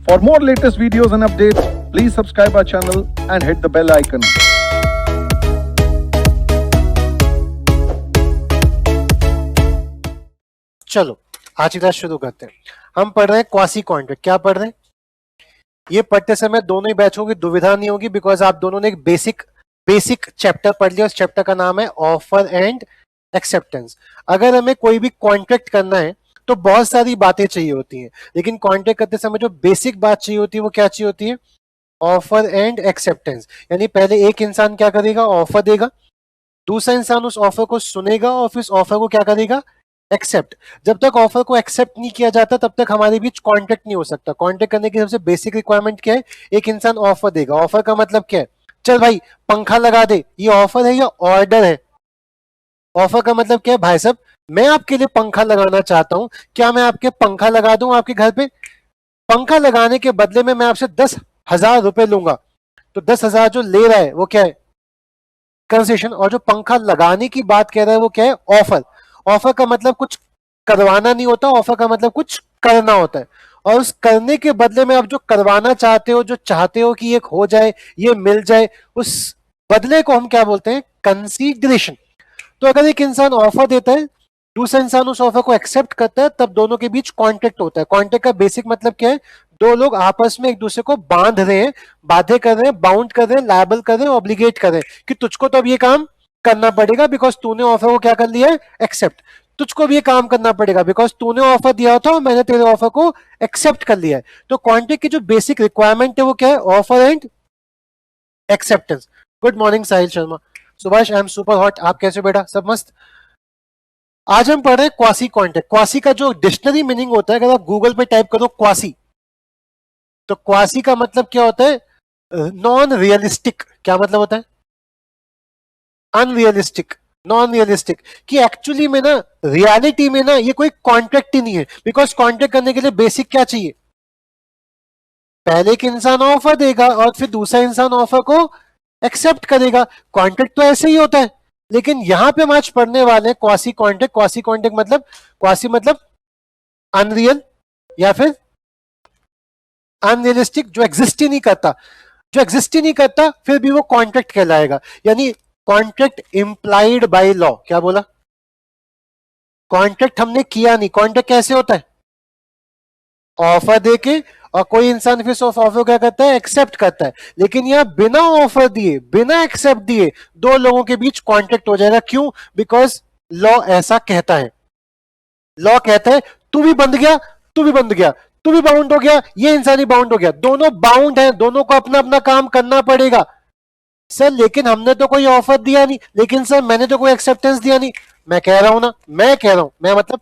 For more latest videos and updates, please subscribe our channel and hit the bell icon. चलो आज की class शुरू करते हैं। हम पढ़ रहे हैं क्वासी कॉन्ट्रैक्ट। क्या पढ़ रहे हैं? ये पढ़ते समय दोनों ही बैचों की दुविधा नहीं होगी, बिकॉज आप दोनों ने एक बेसिक चैप्टर पढ़ लिया। उस चैप्टर का नाम है ऑफर एंड एक्सेप्टेंस। अगर हमें कोई भी कॉन्ट्रैक्ट करना है तो बहुत सारी बातें चाहिए होती हैं, लेकिन कॉन्ट्रैक्ट करते समय जो बेसिक बात चाहिए होती है वो क्या चाहिए होती है? Offer and acceptance. यानी पहले एक इंसान क्या करेगा? ऑफर देगा, दूसरा इंसान उस ऑफर को सुनेगा और फिर उस ऑफर को क्या करेगा? एक्सेप्ट। जब तक ऑफर को एक्सेप्ट नहीं किया जाता तब तक हमारे बीच कॉन्ट्रैक्ट नहीं हो सकता। कॉन्ट्रैक्ट करने की सबसे बेसिक रिक्वायरमेंट क्या है? एक इंसान ऑफर देगा। ऑफर का मतलब क्या है? चल भाई पंखा लगा दे। ये ऑफर है या ऑर्डर है? ऑफर का मतलब क्या है? भाई साहब मैं आपके लिए पंखा लगाना चाहता हूं, क्या मैं आपके पंखा लगा दूं आपके घर पे? पंखा लगाने के बदले में मैं आपसे 10,000 रुपए लूंगा। तो 10,000 जो ले रहा है वो क्या है? कंसेशन। और जो पंखा लगाने की बात कह रहा है वो क्या है? ऑफर। ऑफर का मतलब कुछ करवाना नहीं होता, ऑफर का मतलब कुछ करना होता है। और उस करने के बदले में आप जो करवाना चाहते हो, जो चाहते हो कि ये हो जाए, ये मिल जाए, उस बदले को हम क्या बोलते हैं? कंसीडरेशन। तो अगर एक इंसान ऑफर देता है, दूसरा इंसान उस ऑफर को एक्सेप्ट करता है, तब दोनों के बीच कॉन्ट्रैक्ट होता है। कॉन्ट्रैक्ट का बेसिक मतलब क्या है? दो लोग आपस में एक दूसरे को बांध रहे हैं, बाध्य कर रहे हैं, बाउंड कर रहे हैं, लायबल कर रहे हैं, ऑब्लिगेट कर रहे हैं कि तुझको तो अब ये काम करना पड़ेगा बिकॉज तूने ऑफर को क्या कर लिया है? एक्सेप्ट। तुझको भी ये काम करना पड़ेगा बिकॉज तूने ऑफर दिया था और मैंने तेरे ऑफर को एक्सेप्ट कर लिया है। तो कॉन्ट्रैक्ट की जो बेसिक रिक्वायरमेंट है वो क्या है? Offer and acceptance. Good morning Sahil Sharma. Subhash I am super hot. आप कैसे हो बेटा? सब मस्त। आज हम पढ़ रहे हैं क्वासी कॉन्ट्रैक्ट। क्वासी का जो डिक्शनरी मीनिंग होता है, अगर आप गूगल पे टाइप करो क्वासी, तो क्वासी का मतलब क्या होता है? Non realistic. क्या मतलब होता है? Unrealistic, non realistic. कि एक्चुअली में ना, रियलिटी में ना ये कोई कॉन्ट्रैक्ट ही नहीं है। बिकॉज कॉन्ट्रैक्ट करने के लिए बेसिक क्या चाहिए? पहले एक इंसान ऑफर देगा और फिर दूसरा इंसान ऑफर को एक्सेप्ट करेगा। कॉन्ट्रैक्ट तो ऐसे ही होता है, लेकिन यहां पे हम आज पढ़ने वाले हैं क्वासी कॉन्ट्रैक्ट। क्वासी कॉन्ट्रैक्ट मतलब, क्वासी मतलब अनरियल या फिर अनरियलिस्टिक, जो एग्जिस्ट ही नहीं करता। जो एग्जिस्ट ही नहीं करता फिर भी वो कॉन्ट्रैक्ट कहलाएगा। यानी कॉन्ट्रैक्ट इंप्लाइड बाय लॉ। क्या बोला? कॉन्ट्रैक्ट हमने किया नहीं। कॉन्ट्रैक्ट कैसे होता है? ऑफर देके और कोई इंसान फिर उस ऑफर क्या करता है? एक्सेप्ट करता है। लेकिन यहां बिना ऑफर दिए, बिना एक्सेप्ट दिए दो लोगों के बीच कॉन्ट्रैक्ट हो जाएगा। क्यों? बिकॉज लॉ ऐसा कहता है। लॉ कहता है तू भी बंध गया, तू भी बंध गया, तू भी बाउंड हो गया, ये इंसान ही बाउंड हो गया, दोनों बाउंड है, दोनों को अपना अपना काम करना पड़ेगा। सर लेकिन हमने तो कोई ऑफर दिया नहीं, लेकिन सर मैंने तो कोई एक्सेप्टेंस दिया नहीं। मैं कह रहा हूं ना, मैं कह रहा हूं, मैं मतलब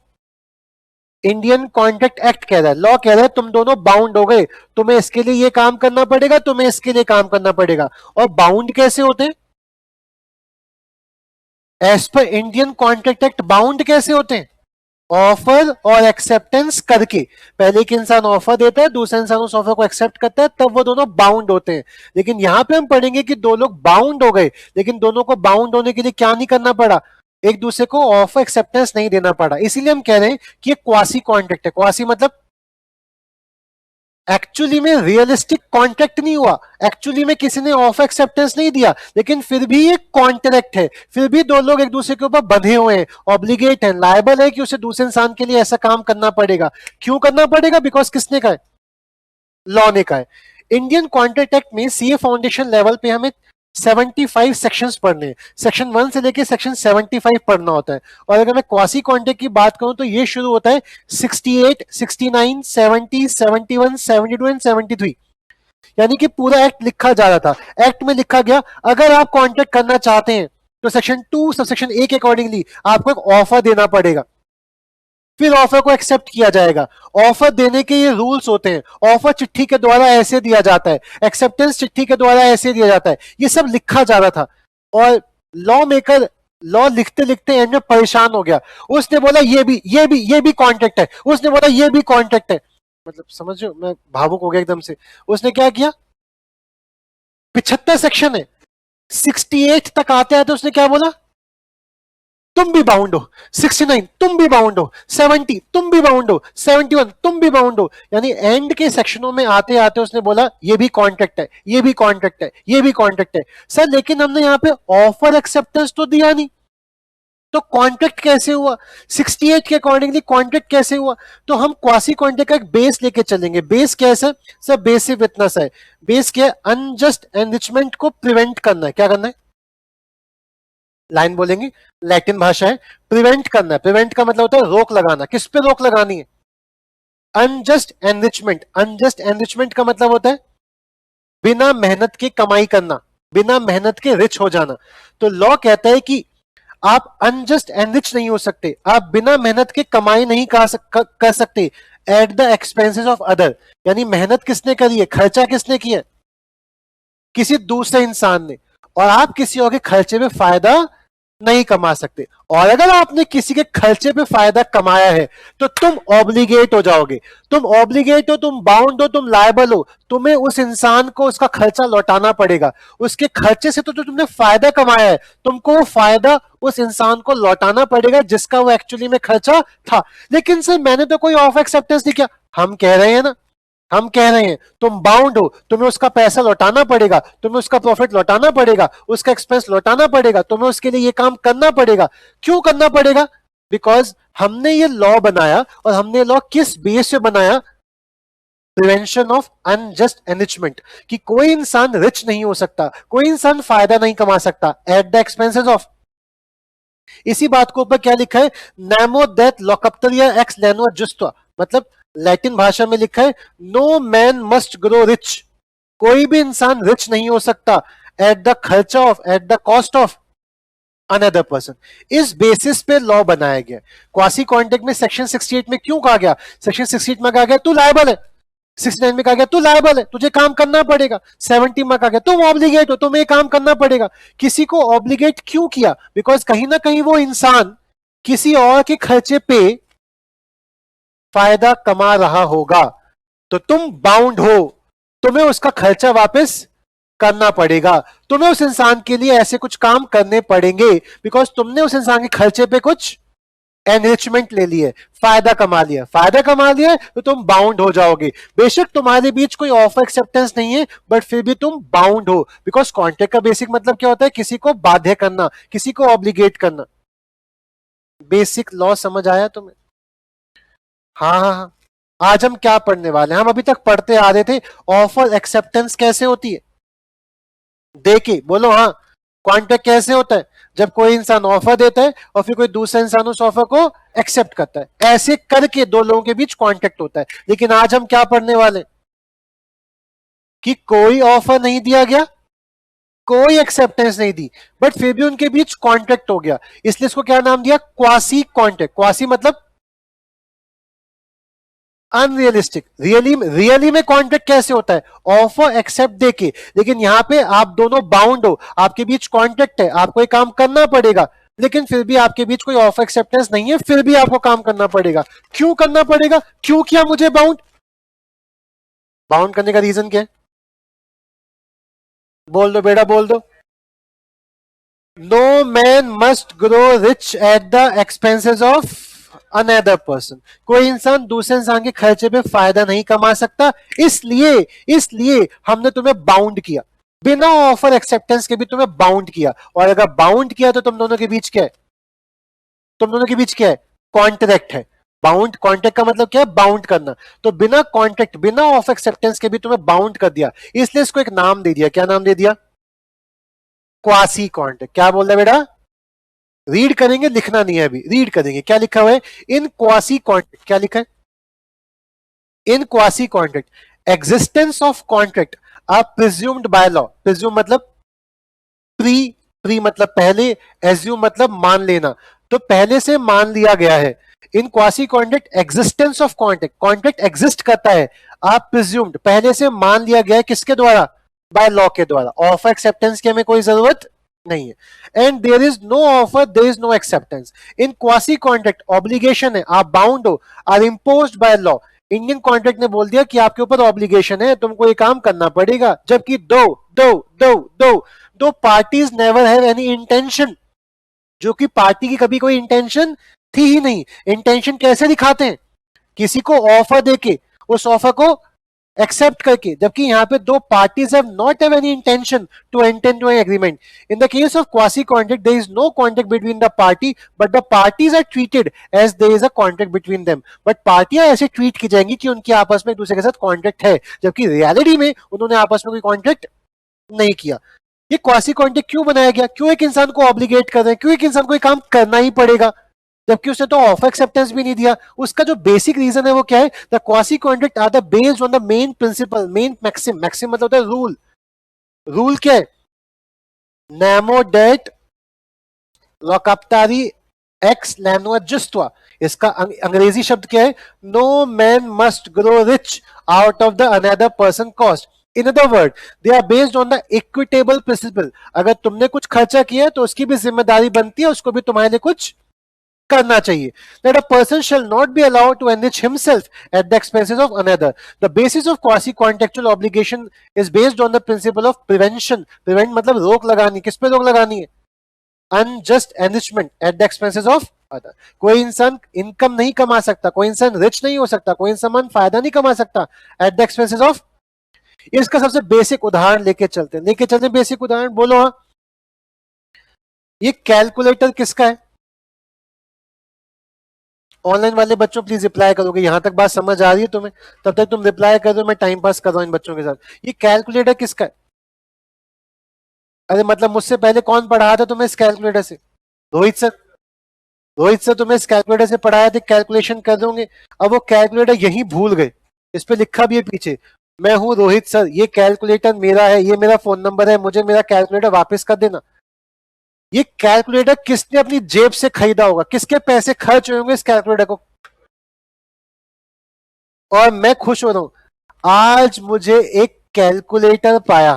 इंडियन कॉन्ट्रैक्ट एक्ट कह रहा है, लॉ कह रहा है तुम दोनों बाउंड हो गए, तुम्हें इसके लिए ये काम करना पड़ेगा, तुम्हें इसके लिए काम करना पड़ेगा। और बाउंड कैसे होते हैं? As per Indian contract act bound कैसे होते हैं? ऑफर और एक्सेप्टेंस करके। पहले एक इंसान ऑफर देता है, दूसरा इंसान उस ऑफर को एक्सेप्ट करता है, तब वो दोनों बाउंड होते हैं। लेकिन यहां पे हम पढ़ेंगे कि दो लोग बाउंड हो गए, लेकिन दोनों को बाउंड होने के लिए क्या नहीं करना पड़ा? एक दूसरे को ऑफर एक्सेप्टेंस नहीं देना पड़ा। इसीलिए हम कह रहे हैं कि ये क्वासी कॉन्ट्रैक्ट है। क्वासी मतलब एक्चुअली में रियलिस्टिक कॉन्ट्रैक्ट नहीं हुआ, एक्चुअली में किसी ने ऑफर एक्सेप्टेंस नहीं दिया, लेकिन फिर भी ये कॉन्ट्रैक्ट है। फिर भी दो लोग एक दूसरे के ऊपर बंधे हुए हैं, ऑब्लिगेट है, लायबल है कि उसे दूसरे इंसान के लिए ऐसा काम करना पड़ेगा। क्यों करना पड़ेगा? बिकॉज किसने कहा है? लॉ ने कहा है। इंडियन कॉन्ट्रैक्ट एक्ट में सीए फाउंडेशन लेवल पे हमें 75 सेक्शंस पढ़ने हैं। सेक्शन 1 से लेके सेक्शन 75 पढ़ना होता है। और अगर मैं क्वासी कॉन्ट्रैक्ट की बात करूं तो ये शुरू होता है 68, 69, 70, 71, 72 एंड 73। यानी कि पूरा एक्ट लिखा जा रहा था। एक्ट में लिखा गया अगर आप कॉन्ट्रैक्ट करना चाहते हैं तो सेक्शन 2 सबसेक्शन ए के अकॉर्डिंगली आपको एक ऑफर देना पड़ेगा, फिर ऑफर को एक्सेप्ट किया जाएगा। ऑफर देने के ये रूल्स होते हैं। ऑफर चिट्ठी के द्वारा ऐसे दिया जाता है, एक्सेप्टेंस चिट्ठी के द्वारा ऐसे दिया जाता है। ये सब लिखा जा रहा था और लॉ मेकर लॉ लिखते लिखते एंड में परेशान हो गया। उसने बोला ये भी कॉन्ट्रैक्ट है, उसने बोला ये भी कॉन्ट्रैक्ट है। मतलब समझ रहे हो, मैं भावुक हो गया एकदम से। उसने क्या किया? 75 सेक्शन है, 68 तक आते आते उसने क्या बोला? तुम भी बाउंड हो, 69 तुम भी बाउंड हो, 70 तुम भी बाउंड हो, 71 तुम भी बाउंड हो। यानी एंड के सेक्शनों में आते आते उसने बोला ये भी कॉन्ट्रैक्ट है, ये भी कॉन्ट्रैक्ट है, ये भी कॉन्ट्रैक्ट है। सर लेकिन हमने यहाँ पे ऑफर एक्सेप्टेंस तो दिया नहीं, तो कॉन्ट्रैक्ट कैसे हुआ? 68 के अकॉर्डिंगली कॉन्ट्रैक्ट कैसे हुआ? तो हम क्वासी कॉन्ट्रैक्ट का एक बेस लेके चलेंगे। बेस कैसा? सर बेस सिर्फ इतना सा है, बेस क्या है? अनजस्ट एनरिचमेंट को प्रिवेंट करना है। क्या करना है? लाइन बोलेंगे, लैटिन भाषा है, प्रिवेंट करना है। प्रिवेंट का मतलब होता है रोक लगाना। किस पे रोक लगानी है? Unjust enrichment. अनजस्ट एनरिचमेंट का मतलब होता है बिना मेहनत के कमाई करना, बिना मेहनत के रिच हो जाना। तो लॉ कहता है कि आप अनजस्ट एनरिच नहीं हो सकते, आप बिना मेहनत के कमाई नहीं कर सकते eight the expenses of other. यानी मेहनत किसने करी है? खर्चा किसने किया? किसी दूसरे इंसान ने। और आप किसी और के खर्चे में फायदा नहीं कमा सकते। और अगर आपने किसी के खर्चे पे फायदा कमाया है तो तुम ऑब्लिगेट हो जाओगे। तुम ऑब्लिगेट हो, तुम बाउंड हो, तुम लायबल हो। तुम्हें उस इंसान को उसका खर्चा लौटाना पड़ेगा। उसके खर्चे से तो जो तुमने फायदा कमाया है, तुमको वो फायदा उस इंसान को लौटाना पड़ेगा जिसका वो एक्चुअली में खर्चा था। लेकिन सर मैंने तो कोई ऑफ एक्सेप्टेंस नहीं किया। हम कह रहे हैं ना, हम कह रहे हैं तुम बाउंड हो, तुम्हें उसका पैसा लौटाना पड़ेगा, तुम्हें उसका प्रॉफिट लौटाना पड़ेगा, उसका एक्सपेंस लौटाना पड़ेगा, तुम्हें उसके लिए ये काम करना पड़ेगा। क्यों करना पड़ेगा? बिकॉज हमने ये लॉ बनाया। और हमने लॉ किस बेस पे बनाया? Prevention of unjust enrichment. कि कोई इंसान रिच नहीं हो सकता, कोई इंसान फायदा नहीं कमा सकता एट द एक्सपेंसेस ऑफ। इसी बात को ऊपर क्या लिखा है? नैमो दैट लॉकअप्टरिया एक्स लैनो जुस्टा। मतलब लैटिन भाषा में लिखा है no man must grow rich. कोई भी इंसान रिच नहीं हो सकता एट द खर्चा of, at the cost of another person. इस बेसिस पे लॉ बनाया गया। क्वासी कॉन्ट्रैक्ट में सेक्शन 68 में क्यों कहा गया? सेक्शन 68 में कहा गया तू लायबल है, 69 में कहा गया तू लायबल है, तुझे काम करना पड़ेगा, 70 में कहा गया तुम ऑब्लिगेट हो, तुम्हें काम करना पड़ेगा। किसी को ऑब्लिगेट क्यों किया? बिकॉज कहीं ना कहीं वो इंसान किसी और के खर्चे पे फायदा कमा रहा होगा, तो तुम बाउंड हो, तुम्हें उसका खर्चा वापस करना पड़ेगा। तुम्हें उस इंसान के लिए ऐसे कुछ काम करने पड़ेंगे बिकॉज तुमने उस इंसान के खर्चे पे कुछ एनरिचमेंट ले लिए, फायदा कमा लिया। फायदा कमा लिया तो तुम बाउंड हो जाओगे। बेशक तुम्हारे बीच कोई ऑफर एक्सेप्टेंस नहीं है, बट फिर भी तुम बाउंड हो। बिकॉज कॉन्ट्रैक्ट का बेसिक मतलब क्या होता है? किसी को बाध्य करना, किसी को ऑब्लिगेट करना। बेसिक लॉ समझ आया तुम्हें? हाँ हाँ हाँ। आज हम क्या पढ़ने वाले हैं? हम अभी तक पढ़ते आ रहे थे ऑफर एक्सेप्टेंस कैसे होती है। देखिए बोलो हाँ। कॉन्ट्रैक्ट कैसे होता है? जब कोई इंसान ऑफर देता है और फिर कोई दूसरा इंसान उस ऑफर को एक्सेप्ट करता है। ऐसे करके दो लोगों के बीच कॉन्ट्रैक्ट होता है। लेकिन आज हम क्या पढ़ने वाले? कि कोई ऑफर नहीं दिया गया, कोई एक्सेप्टेंस नहीं दी, बट फिर भी उनके बीच कॉन्ट्रैक्ट हो गया। इसलिए इसको क्या नाम दिया? Quasi contract. क्वासी मतलब अनरियलिस्टिक। रियली में कॉन्ट्रैक्ट कैसे होता है? ऑफर एक्सेप्ट देके। लेकिन यहां पे आप दोनों बाउंड हो, आपके बीच कॉन्ट्रैक्ट है, आपको एक काम करना पड़ेगा, लेकिन फिर भी आपके बीच कोई ऑफर एक्सेप्टेंस नहीं है, फिर भी आपको काम करना पड़ेगा। क्यों करना पड़ेगा? क्यों किया मुझे बाउंड? बाउंड करने का रीजन क्या है? बोल दो बेटा, बोल दो। No man must grow rich at the expenses of another person. कोई इंसान दूसरे इंसान के खर्चे पे फायदा नहीं कमा सकता। इसलिए इसलिए हमने तुम्हें बाउंड किया, बिना ऑफर एक्सेप्टेंस के भी तुम्हें बाउंड किया। और अगर बाउंड किया तो तुम दोनों के बीच क्या है? तुम दोनों के बीच क्या है? कॉन्ट्रैक्ट है। बाउंड, कॉन्ट्रैक्ट का मतलब क्या है? बाउंड करना। तो बिना कॉन्ट्रैक्ट, बिना ऑफ एक्सेप्टेंस के भी तुम्हें बाउंड कर दिया, इसलिए इसको एक नाम दे दिया। क्या नाम दे दिया? Quasi contract. क्या बोल रहा है बेटा? रीड करेंगे, लिखना नहीं है अभी, रीड करेंगे। क्या लिखा हुआ है? In quasi contract. क्या लिखा है? In quasi contract existence of contract are presumed by law. Presume मतलब प्री मतलब पहले, एज्यूम मतलब मान लेना। तो पहले से मान लिया गया है। In quasi contract existence of contract, contract exist करता है, आप प्रिज्यूम्ड पहले से मान लिया गया है। किसके द्वारा? बाय लॉ के द्वारा। ऑफर एक्सेप्टेंस की हमें कोई जरूरत नहीं है। And there is no offer, there is no acceptance. In quasi contract obligation है, आप बाउंड हो, are imposed by law. Indian contract ने बोल दिया कि आपके ऊपर ऑब्लिगेशन है, तुमको ये काम करना पड़ेगा। जबकि दो parties never have any intention जो कि पार्टी की कभी कोई इंटेंशन थी ही नहीं। इंटेंशन कैसे दिखाते हैं? किसी को ऑफर देके, उस ऑफर को एक्सेप्ट करके, जबकि यहाँ पे दो parties have not have any intention to enter into an agreement. In the case of quasi contract there is no contract between the party but the parties are treated as there is a contract between them. But पार्टियां ऐसे treat की जाएंगी कि उनके आपस में एक दूसरे के साथ कॉन्ट्रैक्ट है, जबकि रियलिटी में उन्होंने आपस में कोई कॉन्ट्रैक्ट नहीं किया। ये क्वासी कॉन्ट्रैक्ट क्यों बनाया गया? क्यों एक इंसान को ऑब्लिगेट कर रहे हैं? क्यों एक इंसान को ये काम करना ही पड़ेगा जबकि उसने तो ऑफ एक्सेप्टेंस भी नहीं दिया? उसका जो बेसिक रीजन है वो क्या है? The quasi contract are the based on the main principle, main maxim. Maxim मतलब होता है रूल। रूल क्या है? नेमो डेट लॉकअप्तारी एक्स लैनो जुस्टवा। इसका अंग्रेजी शब्द क्या है? No man must grow rich out of the another person cost. In other word, they are based on the equitable principle. अगर तुमने कुछ खर्चा किया तो उसकी भी जिम्मेदारी बनती है, उसको भी तुम्हारे लिए कुछ करना चाहिए। That a person shall not be allowed to enrich himself at the expenses of another. The basis of quasi-contractual obligation is based on the principle of prevention. Prevent मतलब रोक लगानी। किस पे रोक लगानी है? Unjust enrichment at the expenses of other. कोई इंसान इनकम नहीं कमा सकता, कोई इंसान रिच नहीं हो सकता, कोई इंसान फायदा नहीं कमा सकता at the expenses of। इसका सबसे बेसिक उदाहरण लेके चलते हैं, बेसिक उदाहरण बोलो। हाँ, ये कैलकुलेटर किसका है? ऑनलाइन वाले बच्चों प्लीज रिप्लाई करोगे। यहां तक बात समझ आ रही है तुम्हें? तब तक तुम रिप्लाई कर दो, मैं टाइम पास कर रहा हूं इन बच्चों के साथ। ये कैलकुलेटर किसका है? अरे मतलब मुझसे पहले कौन पढ़ाया था तुम्हें इस कैलकुलेटर से? रोहित सर। रोहित सर तुम्हें इस कैलकुलेटर से पढ़ाया था, कैलकुलेशन कर दोगे। अब वो कैलकुलेटर यही भूल गए। इस पे लिखा भी है पीछे, मैं हूं रोहित सर, ये कैलकुलेटर मेरा है, ये मेरा फोन नंबर है, मुझे मेरा कैलकुलेटर वापस कर देना। ये कैलकुलेटर किसने अपनी जेब से खरीदा होगा? किसके पैसे खर्च हुए होंगे इस कैलकुलेटर को? और मैं खुश हो रहा हूं, आज मुझे एक कैलकुलेटर पाया।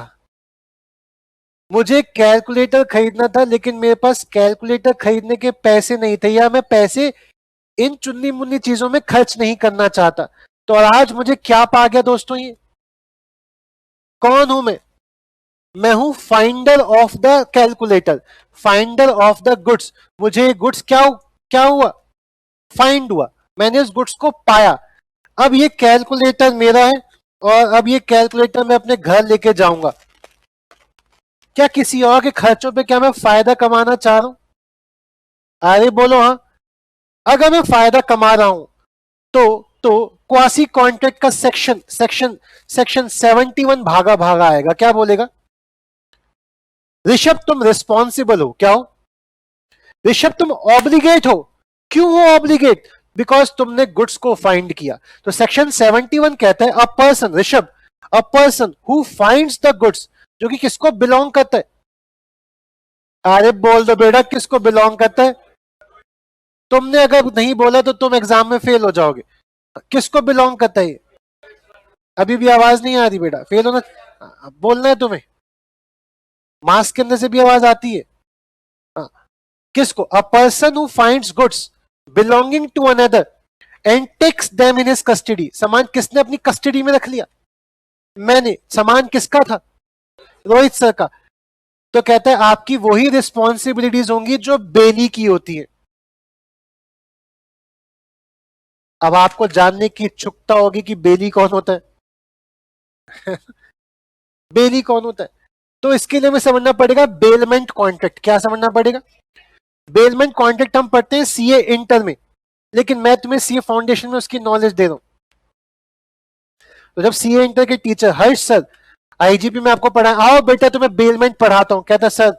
मुझे कैलकुलेटर खरीदना था लेकिन मेरे पास कैलकुलेटर खरीदने के पैसे नहीं थे, या मैं पैसे इन चुन्नी मुन्नी चीजों में खर्च नहीं करना चाहता। तो आज मुझे क्या पा गया दोस्तों? ये कौन हूं मैं हूं finder of the calculator, finder of the goods. मुझे गुड्स क्या हुआ? फाइंड हुआ। मैंने उस गुड्स को पाया। अब ये कैलकुलेटर मेरा है और अब ये कैलकुलेटर मैं अपने घर लेके जाऊंगा। क्या किसी और के खर्चों पे क्या मैं फायदा कमाना चाह रहा हूं? अरे बोलो हाँ। अगर मैं फायदा कमा रहा हूं तो क्वासी कॉन्ट्रैक्ट का सेक्शन 71 भागा भागा आएगा। क्या बोलेगा? ऋषभ तुम रिस्पॉन्सिबल हो। क्या हो? ऋषभ तुम ऑब्लिगेट हो। क्यों हो ऑब्लिगेट? बिकॉज तुमने गुड्स को फाइंड किया। तो सेक्शन 71 कहता है अ person, Rishabh, a person who finds the goods, जो कि किसको बिलोंग करता है? अरे बोल दो बेटा, किसको बिलोंग करता है? तुमने अगर नहीं बोला तो तुम एग्जाम में फेल हो जाओगे। किसको बिलोंग करता है? अभी भी आवाज नहीं आ रही बेटा, फेल होना बोलना है तुम्हें। मास्क के अंदर से भी आवाज आती है। किसको? A person who finds goods belonging to another and takes them in his custody. सामान किसने अपनी कस्टडी में रख लिया? मैंने। सामान किसका था? रोहित सर का। तो कहता है आपकी वही रिस्पॉन्सिबिलिटीज होंगी जो बेली की होती है। अब आपको जानने की इच्छुकता होगी कि बेली कौन होता है। बेली कौन होता है? तो इसके लिए हमें समझना पड़ेगा बेलमेंट कॉन्ट्रैक्ट। क्या समझना पड़ेगा? बेलमेंट कॉन्ट्रैक्ट हम पढ़ते हैं सीए इंटर में, लेकिन मैं तुम्हें सीए फाउंडेशन में उसकी नॉलेज दे रहा हूं। तो जब सीए इंटर के टीचर हर्ष सर आईजीपी में आपको पढ़ा, आओ बेटा तुम्हें बेलमेंट पढ़ाता हूं, कहता सर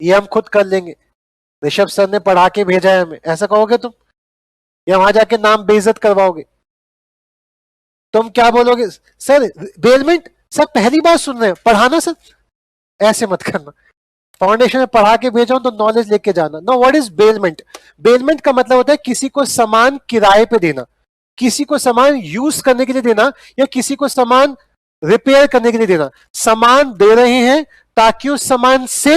ये हम खुद कर लेंगे, ऋषभ सर ने पढ़ा के भेजा है हमें, ऐसा कहोगे तुम? या वहां जाके नाम बेइज्जत करवाओगे? तुम क्या बोलोगे? सर बेलमेंट, सर पहली बार सुन रहे हैं, पढ़ाना सर। ऐसे मत करना। फाउंडेशन में पढ़ा के भेजा तो नॉलेज लेके जाना। No, what is bailment? Bailment का मतलब होता है किसी को सामान किराए पे देना, किसी को सामान यूज करने के लिए देना, या किसी को सामान रिपेयर करने के लिए देना। सामान दे रहे हैं ताकि उस सामान से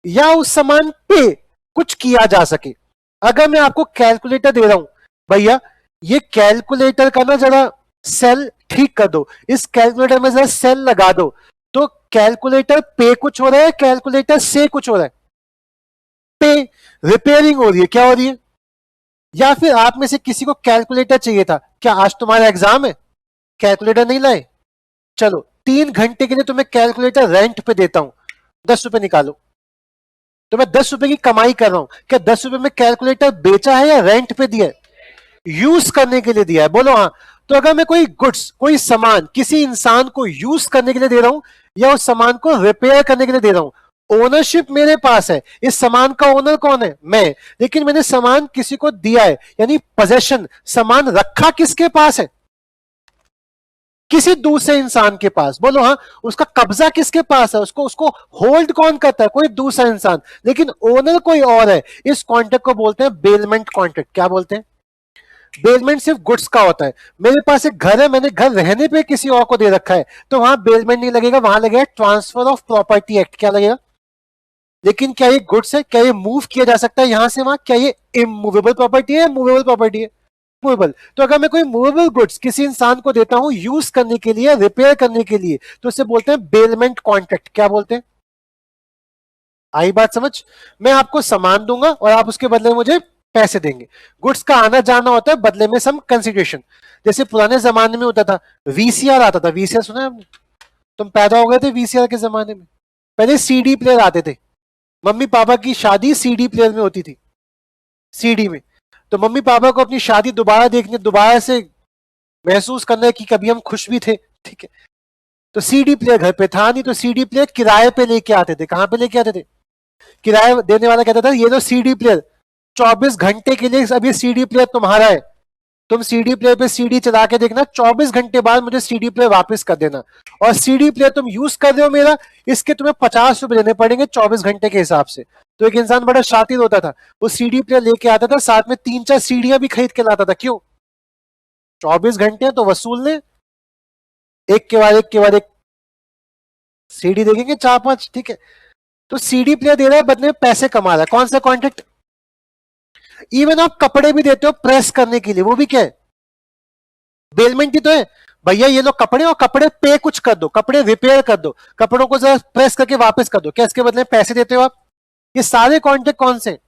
या उस सामान पे कुछ किया जा सके। अगर मैं आपको कैलकुलेटर दे रहा हूं, भैया ये कैलकुलेटर का ना जरा सेल ठीक कर दो, इस कैलकुलेटर में जरा सेल लगा दो, तो कैलकुलेटर पे कुछ हो रहा है, कैलकुलेटर से कुछ हो रहा है? पे रिपेयरिंग हो रही है, क्या हो रही है? या फिर आप में से किसी को कैलकुलेटर चाहिए था, क्या आज तुम्हारा एग्जाम है, कैलकुलेटर नहीं लाए? चलो 3 घंटे के लिए तुम्हें कैलकुलेटर रेंट पे देता हूं, 10 रुपए निकालो। तो मैं 10 रुपए की कमाई कर रहा हूं, क्या 10 रुपए में कैलकुलेटर बेचा है या रेंट पे दिया है? यूज करने के लिए दिया है, बोलो हाँ। तो अगर मैं कोई गुड्स, कोई सामान किसी इंसान को यूज करने के लिए दे रहा हूं या उस सामान को रिपेयर करने के लिए दे रहा हूं, ओनरशिप मेरे पास है, इस सामान का ओनर कौन है, मैं। लेकिन मैंने सामान किसी को दिया है, यानी पोजेशन, सामान रखा किसके पास है, किसी दूसरे इंसान के पास, बोलो हाँ। उसका कब्जा किसके पास है, उसको उसको होल्ड कौन करता है, कोई दूसरा इंसान, लेकिन ओनर कोई और है। इस कॉन्ट्रैक्ट को बोलते हैं बेलमेंट कॉन्ट्रैक्ट। क्या बोलते हैं? बेलमेंट सिर्फ गुड्स का होता है। मेरे पास एक घर है, मैंने घर रहने पे किसी और को दे रखा है, तो वहां बेलमेंट नहीं लगेगा, वहां लगेगा ट्रांसफर ऑफ प्रॉपर्टी एक्ट। क्या लगेगा? लेकिन क्या ये गुड्स है, क्या ये मूव किया जा सकता है यहां से वहां, क्या ये इमूवेबल प्रॉपर्टी है, मूवेबल प्रॉपर्टी है? मूवेबल। तो अगर मैं कोई मूवेबल गुड्स किसी इंसान को देता हूं यूज करने के लिए, रिपेयर करने के लिए, तो इसे बोलते हैं बेलमेंट कॉन्ट्रैक्ट। क्या बोलते हैं? आई बात समझ? मैं आपको सामान दूंगा और आप उसके बदले में मुझे पैसे देंगे। गुड्स का आना जाना होता है, बदले में सम कंसिडरेशन। जैसे पुराने जमाने में होता था, वीसीआर आता था। वीसीआर सुना है आपने? तुम पैदा हो गए थे वीसीआर के जमाने में? पहले सीडी प्लेयर आते थे। मम्मी पापा की शादी सीडी प्लेयर में होती थी, सीडी में। तो मम्मी पापा को अपनी शादी दोबारा देखनी, दोबारा से महसूस करना है कि कभी हम खुश भी थे, ठीक है। तो सीडी प्लेयर घर पे था नहीं, तो सीडी प्लेयर किराए पे लेके आते थे। कहां पे लेके आते थे? किराया देने वाला कहता था ये तो सीडी प्लेयर 24 घंटे के लिए, अब ये सीडी प्लेयर तुम्हारा है, तुम सीडी प्लेयर पे सीडी चला के देखना, 24 घंटे बाद मुझे सीडी प्लेयर वापस कर देना। और सीडी प्लेयर तुम यूज कर रहे हो मेरा, इसके तुम्हें 50 रुपए देने पड़ेंगे 24 घंटे के हिसाब से। तो एक इंसान बड़ा शातिर होता था, वो सीडी प्लेयर लेके आता था, साथ में 3-4 सीडियां भी खरीद के लाता था। क्यों? 24 घंटे तो वसूल ले, एक के बाद एक के बाद एक सीडी देखेंगे 4-5, ठीक है। तो सीडी प्लेयर दे रहा है, बदले में पैसे कमा रहा है। कौन सा कॉन्ट्रैक्ट? इवन आप कपड़े भी देते हो प्रेस करने के लिए, वो भी क्या है? बेलमेंट ही तो है। भैया ये लो कपड़े, और कपड़े पे कुछ कर दो, कपड़े रिपेयर कर दो, कपड़ों को जरा प्रेस करके वापस कर दो, क्या इसके बदले में पैसे देते हो आप? ये सारे कॉन्ट्रैक्ट कौन से?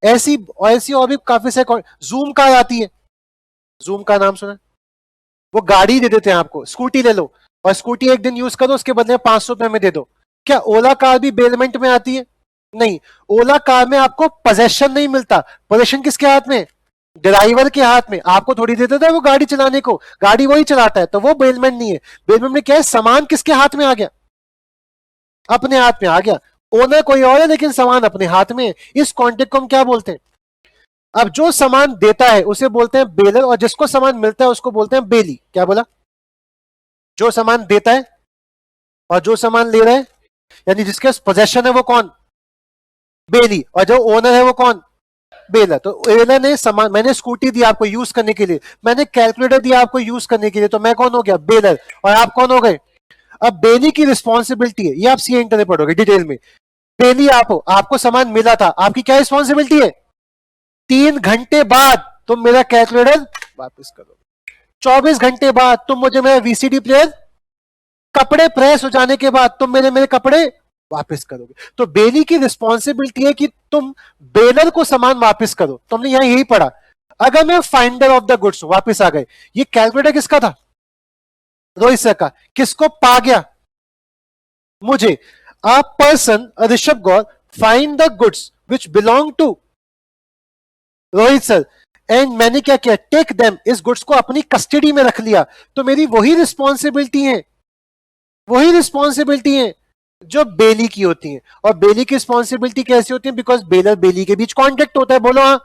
ऐसी और भी काफी से। जूम कार आती है, जूम का नाम सुना? वो गाड़ी दे देते हैं आपको, स्कूटी ले लो, और स्कूटी एक दिन यूज करो, उसके बदले में 500 रुपए में दे दो। क्या ओला कार भी बेलमेंट में आती है? नहीं। ओला कार में आपको पोजेशन नहीं मिलता। पोजेशन किसके हाथ में? ड्राइवर के हाथ में। आपको थोड़ी दे देता है वो गाड़ी चलाने को, गाड़ी वही चलाता है, तो वो बेलमेंट नहीं है। बेलमेंट में क्या है? सामान किसके हाथ में आ गया? अपने हाथ में आ गया। ओनर कोई और है, लेकिन सामान अपने हाथ में है। इस कॉन्ट्रैक्ट को हम क्या बोलते हैं? अब जो सामान देता है उसे बोलते हैं बेलर, और जिसको सामान मिलता है उसको बोलते हैं बेली। क्या बोला? जो सामान देता है और जो सामान ले रहा है, यानी जिसके पोजेशन है वो कौन? बेली। और जो ओनर है वो कौन? बेलर। तो बेलर ने सामान, मैंने स्कूटी दी आपको यूज करने के लिए, मैंने कैलकुलेटर दिया आपको यूज करने के लिए, तो मैं कौन हो गया? बेलर। और आप कौन हो गए? अब बेली की रिस्पॉन्सिबिलिटी है, ये आप सी इंटर में पढ़ोगे डिटेल में। बेली आप हो, आपको सामान मिला था, आपकी क्या रिस्पॉन्सिबिलिटी है? 3 घंटे बाद तुम मेरा कैलकुलेटर वापस करोगे। 24 घंटे बाद तुम मुझे मेरा वीसीडी प्लेयर, कपड़े प्रेस हो जाने के बाद तुम मेरे मेरे कपड़े वापस करोगे। तो बेली की रिस्पॉन्सिबिलिटी है कि तुम बेलर को सामान वापस करो। तुमने यहां यही पढ़ा। अगर मैं फाइंडर ऑफ द गुड्स, वापस आ गए, ये कैलकुलेटर किसका था? रोहित सर का। किसको पा गया? मुझे। A person, Rishabh Gaur, find the goods which belong to Rohit sir, and मैंने क्या किया? टेक देम, इस गुड्स को अपनी कस्टडी में रख लिया। तो मेरी वही रिस्पॉन्सिबिलिटी है, वही रिस्पॉन्सिबिलिटी है जो बेली की होती है। और बेली की रिस्पॉन्सिबिलिटी कैसी होती है? बिकॉज बेलर बेली के बीच कॉन्ट्रैक्ट होता है। बोलो हाँ।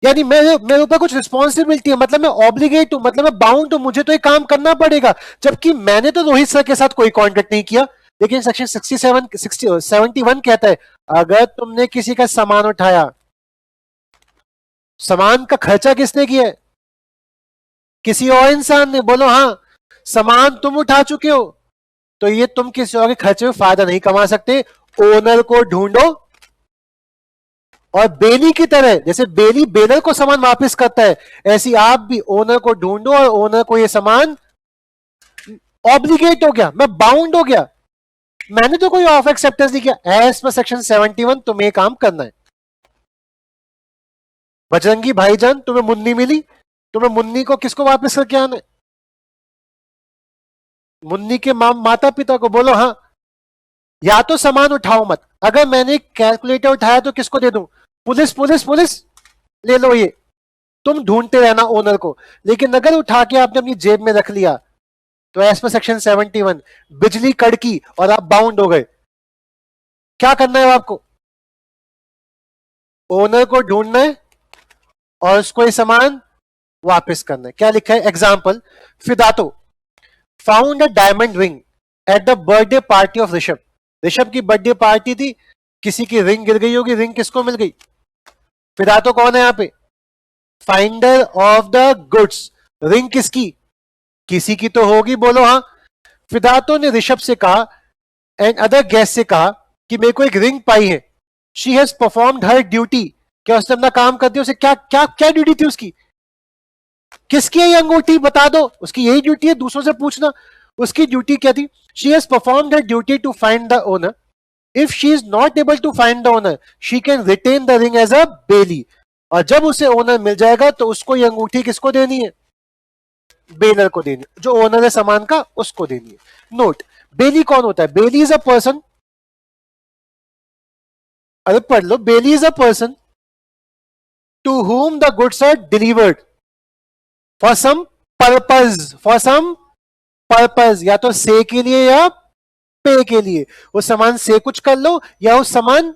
यानी मेरे ऊपर कुछ रिस्पॉन्सिबिलिटी है, मतलब मैं ऑब्लिगेट हूं, मतलब मैं बाउंड हूं, मुझे तो ये काम करना पड़ेगा। जबकि मैंने तो रोहित सर के साथ कोई कॉन्ट्रैक्ट नहीं किया। लेकिन सेक्शन 71 कहता है, अगर तुमने किसी का सामान उठाया, सामान का खर्चा किसने किया है? किसी और इंसान ने। बोलो हाँ। सामान तुम उठा चुके हो, तो ये तुम किसी और के खर्चे में फायदा नहीं कमा सकते, ओनर को ढूंढो। और बेली की तरह, जैसे बेली बेलर को सामान वापस करता है, ऐसी आप भी ओनर को ढूंढो और ओनर को ये सामान ऑब्लिगेट हो गया, मैं बाउंड हो गया, मैंने तो कोई ऑफ एक्सेप्टेंस नहीं किया। एज पर सेक्शन 71 तुम्हें काम करना है। बजरंगी भाईजान तुम्हें मुन्नी मिली, तुम्हें मुन्नी को किसको वापस करके आना है? मुन्नी के माता पिता को। बोलो हाँ। या तो सामान उठाओ मत, अगर मैंने कैलकुलेटर उठाया तो किसको दे दूं? पुलिस पुलिस पुलिस, ले लो ये, तुम ढूंढते रहना ओनर को। लेकिन अगर उठा के आपने अपनी जेब में रख लिया तो एज पर सेक्शन 71 बिजली कड़की और आप बाउंड हो गए। क्या करना है आपको? ओनर को ढूंढना है और उसको ये सामान वापस करना है। क्या लिखा है? एग्जाम्पल, फिदातो found a diamond ring at the birthday party of Rishabh. Rishabh की बर्थडे पार्टी थी, किसी की रिंग गिर गई होगी, रिंग किसको मिल गई? फिदातो कौन है यहां पे? Finder of the goods. Ring किसकी? किसी की तो होगी, बोलो हाँ। फिदातो ने ऋषभ से कहा एंड अदर गेस्ट से कहा कि मेरे को एक रिंग पाई है। She has performed her duty. क्या उसने अपना काम कर दिया? उसे क्या क्या क्या ड्यूटी थी उसकी? किसकी है ये अंगूठी? बता दो। उसकी यही ड्यूटी है, दूसरों से पूछना। उसकी ड्यूटी क्या थी? She has performed her duty to find the owner. If she is not able to find the owner she can retain the ring as a bailee. और जब उसे ओनर मिल जाएगा तो उसको ये अंगूठी किसको देनी है? बेलर को देनी, जो ओनर है सामान का उसको देनी है। नोट, बेली कौन होता है? बेली इज अ पर्सन, अरे पढ़ लो, bailee is a person to whom the goods are delivered for some purpose, for some purpose, या तो से के लिए या पे के लिए। उस सामान से कुछ कर लो या उस सामान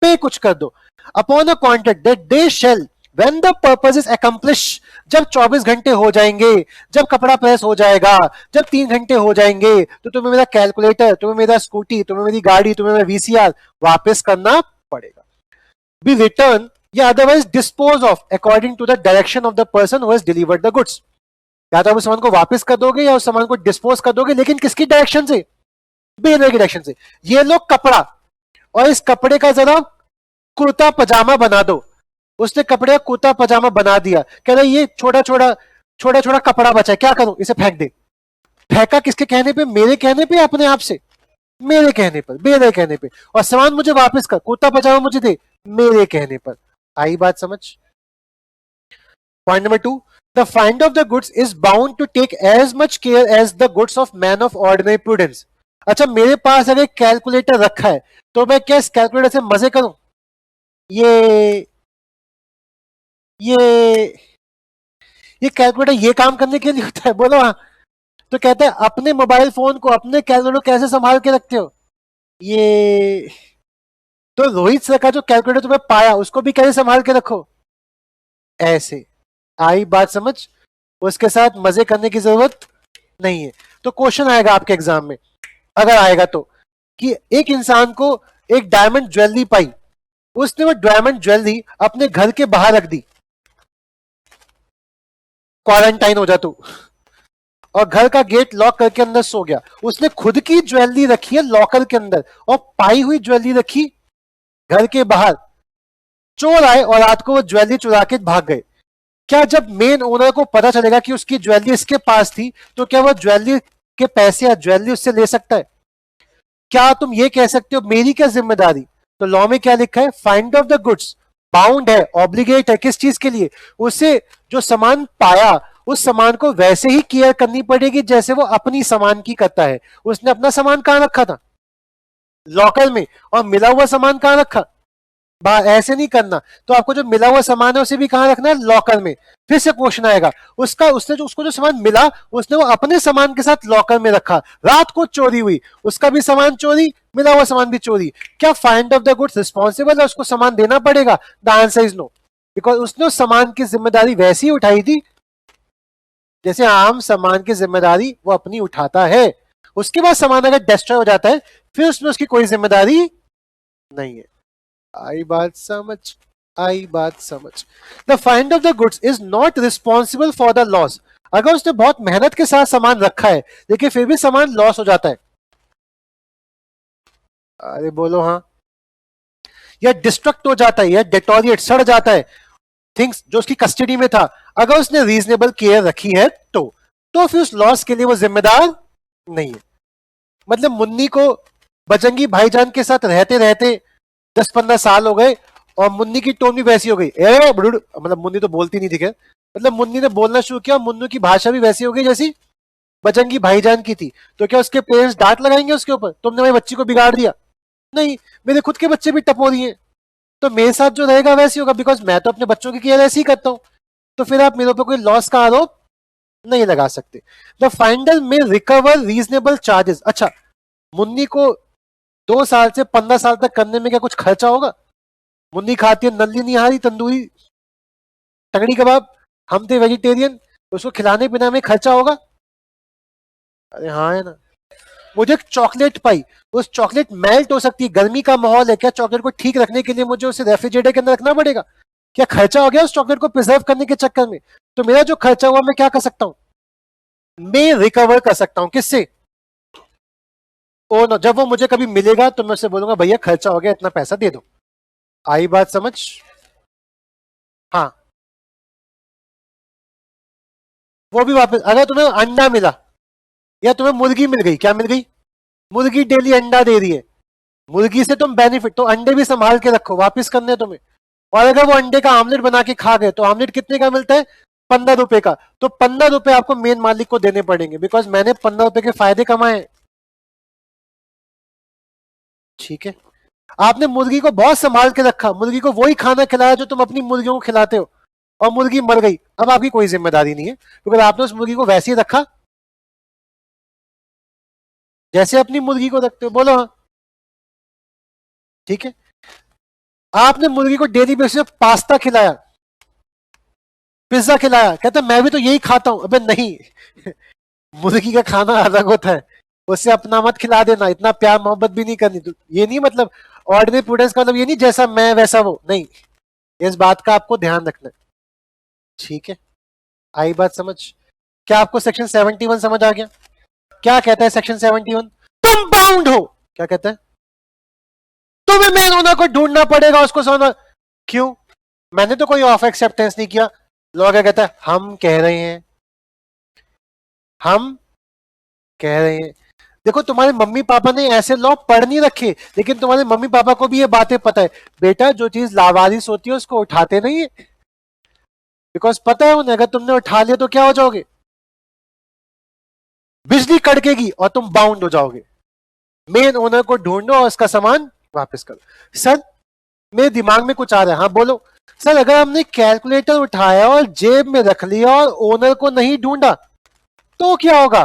पे कुछ कर दो। Upon a contract that they shell when the purpose is accomplish, जब 24 घंटे हो जाएंगे, जब कपड़ा प्रेस हो जाएगा, जब 3 घंटे हो जाएंगे, तो तुम्हें मेरा कैलकुलेटर, तुम्हें मेरा स्कूटी, तुम्हें मेरी गाड़ी, तुम्हें मेरा वीसीआर वापस करना पड़ेगा। बी रिटर्न या otherwise dispose of according to the direction of the person who has delivered the goods. या तो आप उस सामान को वापस कर दोगे या उस सामान को डिस्पोज कर दोगे, लेकिन किसकी डायरेक्शन से? बेलर की डायरेक्शन से। ये लो कपड़ा, और इस कपड़े का जरा कुर्ता पजामा बना दो। उसने कपड़े का कुर्ता पजामा बना दिया, कह रहा ये छोटा छोटा कपड़ा बचा है, क्या करूं? इसे फेंक दे। फेंका किसके कहने पे? मेरे कहने पे, अपने आप से? मेरे कहने पर, बेलर कहने पे। और सामान मुझे वापस कर, कुर्ता पजामा मुझे दे, मेरे कहने पर। आई बात समझ? Point number 2, the finder of the goods is bound to take as much care as the goods of man of ordinary prudence. अच्छा, मेरे पास अगर कैलकुलेटर रखा है तो मैं क्या इस कैलकुलेटर से मजे करूं? ये कैलकुलेटर ये काम करने के लिए होता है, बोलो हाँ। तो कहते हैं अपने मोबाइल फोन को, अपने कैलकुलेटर कैसे संभाल के रखते हो? ये तो रोहित सर का जो कैलकुलेटर तुम्हें पाया उसको भी कैसे संभाल के रखो? ऐसे। आई बात समझ? उसके साथ मजे करने की जरूरत नहीं है। तो क्वेश्चन आएगा आपके एग्जाम में, अगर आएगा तो, कि एक इंसान को एक डायमंड ज्वेलरी पाई, उसने वो डायमंड ज्वेलरी अपने घर के बाहर रख दी, क्वारंटाइन हो जा तू, और घर का गेट लॉक करके अंदर सो गया। उसने खुद की ज्वेलरी रखी है लॉकर के अंदर और पाई हुई ज्वेलरी रखी घर के बाहर। चोर आए और रात को वो ज्वेलरी चुरा के भाग गए। क्या जब मेन ओनर को पता चलेगा कि उसकी ज्वेलरी इसके पास थी, तो क्या वो ज्वेलरी के पैसे या ज्वेलरी उससे ले सकता है? क्या तुम ये कह सकते हो मेरी क्या जिम्मेदारी? तो लॉ में क्या लिखा है? Find of the goods bound है, ऑब्लिगेट है, किस चीज के लिए? उसे जो सामान पाया उस सामान को वैसे ही केयर करनी पड़ेगी जैसे वो अपनी सामान की करता है। उसने अपना सामान कहां रखा था? लॉकर में। और मिला हुआ सामान कहां रखा? ऐसे नहीं करना। तो आपको जो मिला हुआ सामान है उसे भी कहां रखना है? लॉकर में। फिर से क्वेश्चन आएगा, उसको जो सामान मिला उसने वो अपने सामान के साथ लॉकर में रखा, रात को चोरी हुई, उसका भी सामान चोरी, मिला हुआ सामान भी चोरी। क्या find of the goods responsible है? उसको सामान देना पड़ेगा? The answer is no, because उसने उस सामान की जिम्मेदारी वैसी ही उठाई थी जैसे आम सामान की जिम्मेदारी वो अपनी उठाता है। उसके बाद सामान अगर डिस्ट्रॉय हो जाता है फिर उसमें उसकी कोई जिम्मेदारी नहीं है। आई बात समझ? आई बात समझ? The find of the goods is not responsible for the loss. अगर उसने बहुत मेहनत के साथ सामान रखा है लेकिन फिर भी सामान लॉस हो जाता है, अरे बोलो हाँ, या डिस्ट्रक्ट हो जाता है या डेटोरिएट, सड़ जाता है थिंग्स जो उसकी कस्टडी में था, अगर उसने रीजनेबल केयर रखी है तो फिर उस लॉस के लिए वो जिम्मेदार नहीं है। मतलब मुन्नी को बजरंगी भाईजान के साथ रहते रहते 10-15 साल हो गए और मुन्नी की टोन भी वैसी हो गई, ए बुड़ुड़, मतलब मुन्नी तो बोलती नहीं थी, क्या मतलब मुन्नी ने बोलना शुरू किया, मुन्नू की भाषा भी वैसी हो गई जैसी बजरंगी भाईजान की थी। तो क्या उसके पेरेंट्स डांट लगाएंगे उसके ऊपर, तुमने मेरी बच्ची को बिगाड़ दिया? नहीं, मेरे खुद के बच्चे भी टपोरी हैं, तो मेरे साथ जो रहेगा वैसे होगा, बिकॉज मैं तो अपने बच्चों की केयर ऐसे ही करता हूँ। तो फिर आप मेरे ऊपर कोई लॉस का आरोप नहीं लगा सकते। द फाइंडर में रिकवर रीजनेबल चार्जेस। अच्छा, मुन्नी को 2 साल से 15 साल तक करने में क्या कुछ खर्चा होगा? मुन्नी खाती है नल्ली निहारी तंदूरी तगड़ी कबाब, हम थे वेजिटेरियन, उसको खिलाने पिलाने में खर्चा होगा? अरे हाँ है ना। मुझे एक चॉकलेट पाई, उस चॉकलेट मेल्ट हो सकती है, गर्मी का माहौल है, क्या चॉकलेट को ठीक रखने के लिए मुझे उसे रेफ्रिजरेटर के अंदर रखना पड़ेगा? क्या खर्चा हो गया उस चॉकलेट को प्रिजर्व करने के चक्कर में? तो मेरा जो खर्चा हुआ मैं क्या कर सकता हूं? मैं रिकवर कर सकता हूं, किससे? ओ नो, जब वो मुझे कभी मिलेगा तो मैं उससे बोलूंगा भैया खर्चा हो गया, इतना पैसा दे दो। आई बात समझ? हाँ, वो भी वापस। अगर तुम्हें अंडा मिला या तुम्हें मुर्गी मिल गई, क्या मिल गई? मुर्गी डेली अंडा दे रही है, मुर्गी से तुम बेनिफिट, तो अंडे भी संभाल के रखो, वापस करने तुम्हें। और अगर वो अंडे का आमलेट बना के खा गए, तो आमलेट कितने का मिलता है? 15 रुपए का। तो 15 रुपए आपको मेन मालिक को देने पड़ेंगे, बिकॉज मैंने 15 रुपए के फायदे कमाए। ठीक है, आपने मुर्गी को बहुत संभाल के रखा, मुर्गी को वही खाना खिलाया जो तुम अपनी मुर्गियों को खिलाते हो, और मुर्गी मर गई, अब आपकी कोई जिम्मेदारी नहीं है, क्योंकि आपने उस मुर्गी को वैसे ही रखा जैसे अपनी मुर्गी को रखते हो। बोलो हाँ। ठीक है, आपने मुर्गी को डेली बेसिस पे पास्ता खिलाया, पिज्जा खिलाया, कहता मैं भी तो यही खाता हूं। अबे नहीं, मुर्गी का खाना अलग होता है, उससे अपना मत खिला देना, इतना प्यार मोहब्बत भी नहीं करनी। तो ये नहीं मतलब ऑर्डिनरी प्रूडेंस का मतलब ये नहीं जैसा मैं वैसा वो, नहीं, इस बात का आपको ध्यान रखना है। ठीक है, आई बात समझ? क्या आपको सेक्शन 71 समझ आ गया? क्या कहता है सेक्शन 71? तुम बाउंड हो। क्या कहता है? तुम्हें मेन ओनर को ढूंढना पड़ेगा, उसको समझना। क्यों? मैंने तो कोई ऑफ एक्सेप्टेंस नहीं किया। लॉ क्या कहता है? हम कह रहे हैं, हम कह रहे हैं। देखो, तुम्हारे मम्मी पापा ने ऐसे लॉ पढ़ नहीं रखे, लेकिन तुम्हारे मम्मी पापा को भी ये बातें पता है। बेटा, जो चीज लावारिस होती है उसको उठाते नहीं है, बिकॉज पता है उन्हें, अगर तुमने उठा लिया तो क्या हो जाओगे? बिजली कड़केगी और तुम बाउंड हो जाओगे। मेन ओनर को ढूंढो और उसका सामान वापस करो। सर, मेरे दिमाग में कुछ आ रहा है। हाँ बोलो। सर, अगर हमने कैलकुलेटर उठाया और जेब में रख लिया और ओनर को नहीं ढूंढा, तो क्या होगा?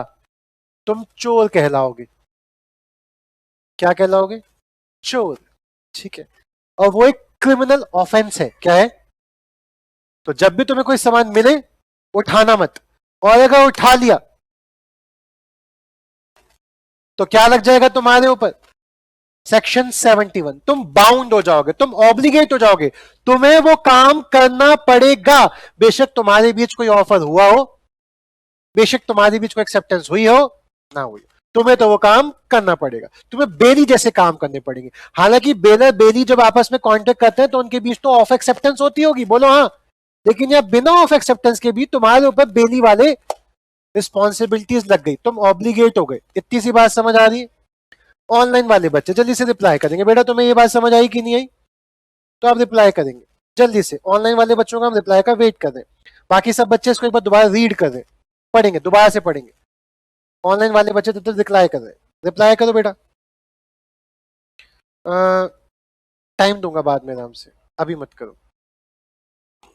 तुम चोर कहलाओगे। क्या कहलाओगे? चोर। ठीक है, और वो एक क्रिमिनल ऑफेंस है। क्या है? तो जब भी तुम्हें कोई सामान मिले, उठाना मत, और अगर उठा लिया तो क्या लग जाएगा तुम्हारे ऊपर? सेक्शन 71। तुम बाउंड हो जाओगे, तुम ऑब्लिगेट हो जाओगे, तुम्हें वो काम करना पड़ेगा, बेशक तुम्हारे बीच कोई ऑफर हुआ हो, बेशक तुम्हारे बीच कोई एक्सेप्टेंस हुई हो ना हुई, तुम्हें तो वो काम करना पड़ेगा। तुम्हें बेली जैसे काम करने पड़ेंगे। हालांकि बेलर बेली जब आपस में कॉन्टेक्ट करते हैं तो उनके बीच तो ऑफ एक्सेप्टेंस होती होगी, बोलो हाँ, लेकिन यह बिना ऑफ एक्सेप्टेंस के भी तुम्हारे ऊपर बेली वाले रिस्पॉन्सिबिलिटीज लग गई, तुम ऑब्लिगेट हो गए। इतनी सी बात समझ आ रही है? ऑनलाइन वाले बच्चे जल्दी से रिप्लाई करेंगे। बेटा, तुम्हें ये बात समझ आई कि नहीं आई? तो आप रिप्लाई करेंगे जल्दी से। ऑनलाइन वाले बच्चों का हम रिप्लाई का वेट कर रहे हैं, बाकी सब बच्चे इसको एक बार दोबारा रीड कर रहे हैं, पढ़ेंगे, दोबारा से पढ़ेंगे। ऑनलाइन वाले बच्चे तो रिप्लाई कर रहे हैं, रिप्लाई करो बेटा। टाइम दूंगा बाद में आराम से, अभी मत करो,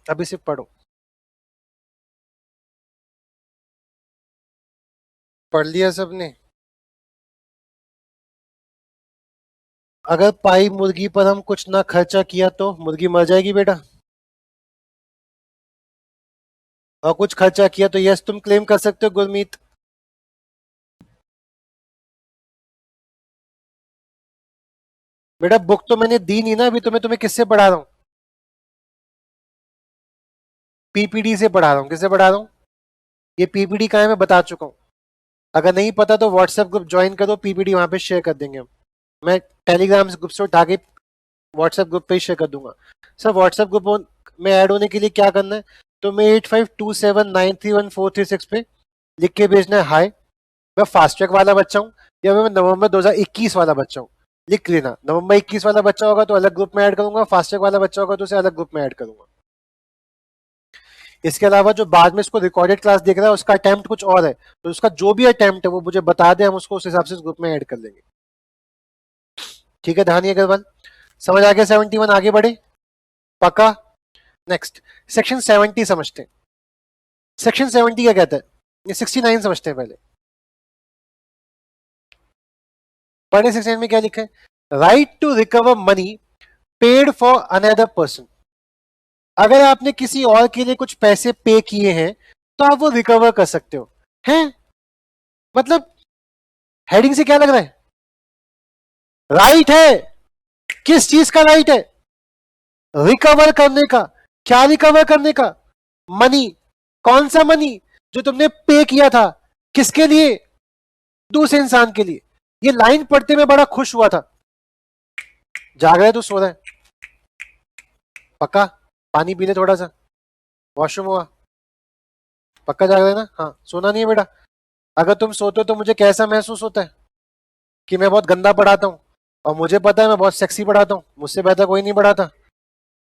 अभी सिर्फ पढ़ो। पढ़ लिया सबने? अगर पाई मुर्गी पर हम कुछ ना खर्चा किया तो मुर्गी मर जाएगी बेटा, और कुछ खर्चा किया तो यस तुम क्लेम कर सकते हो गुरमीत। बेटा, बुक तो मैंने दी नहीं ना अभी तुम्हें, तुम्हें किससे पढ़ा रहा हूं? पीपीडी से पढ़ा रहा हूं। किससे पढ़ा रहा हूं? ये पीपीडी कहाँ है मैं बता चुका हूं। अगर नहीं पता तो व्हाट्सएप ग्रुप ज्वाइन करो, पीपीडी वहां पे शेयर कर देंगे हम। मैं टेलीग्राम ग्रुप से उठा के व्हाट्सएप ग्रुप पे ही शेयर कर दूंगा। सर, व्हाट्सएप ग्रुप में ऐड होने के लिए क्या करना है? तो मैं 8527931436 पे लिख के भेजना है हाय, मैं फास्ट ट्रैक वाला बच्चा हूँ या मैं नवंबर 2021 वाला बच्चा हूँ, लिख लेना। नवंबर 21 वाला बच्चा होगा तो अलग ग्रुप में ऐड करूंगा, फास्ट ट्रैक वाला बच्चा होगा तो उसे अलग ग्रुप में ऐड करूंगा। इसके अलावा जो बाद में इसको रिकॉर्डेड क्लास देख रहा है उसका अटेम्प्ट कुछ और है, तो उसका जो भी अटेम्प्ट है वो मुझे बता दे, हम उसको उस हिसाब से ग्रुप में ऐड कर लेंगे। ठीक है धानी अग्रवाल, समझ आ गया? 71 आगे बढ़े, पक्का? नेक्स्ट सेक्शन 70 समझते हैं। सेक्शन 70 क्या कहता है? ये 69 समझते हैं पहले। पढ़े 69 में क्या लिखा है? Right to recover money paid for another person. अगर आपने किसी और के लिए कुछ पैसे पे किए हैं तो आप वो रिकवर कर सकते हो। हैं? मतलब हेडिंग से क्या लग रहा है? राइट है। किस चीज का राइट है? रिकवर करने का। क्या रिकवर करने का? मनी। कौन सा मनी? जो तुमने पे किया था। किसके लिए? दूसरे इंसान के लिए। ये लाइन पढ़ते में बड़ा खुश हुआ था। जाग रहा है तो सो रहा है? पक्का? पानी पी ले थोड़ा सा, वॉशरूम हुआ। पक्का जाग रहा है ना? हाँ, सोना नहीं है बेटा। अगर तुम सोते हो तो मुझे कैसा महसूस होता है कि मैं बहुत गंदा पढ़ाता हूँ, और मुझे पता है मैं बहुत सेक्सी पढ़ाता हूँ, मुझसे बेहतर कोई नहीं पढ़ाता।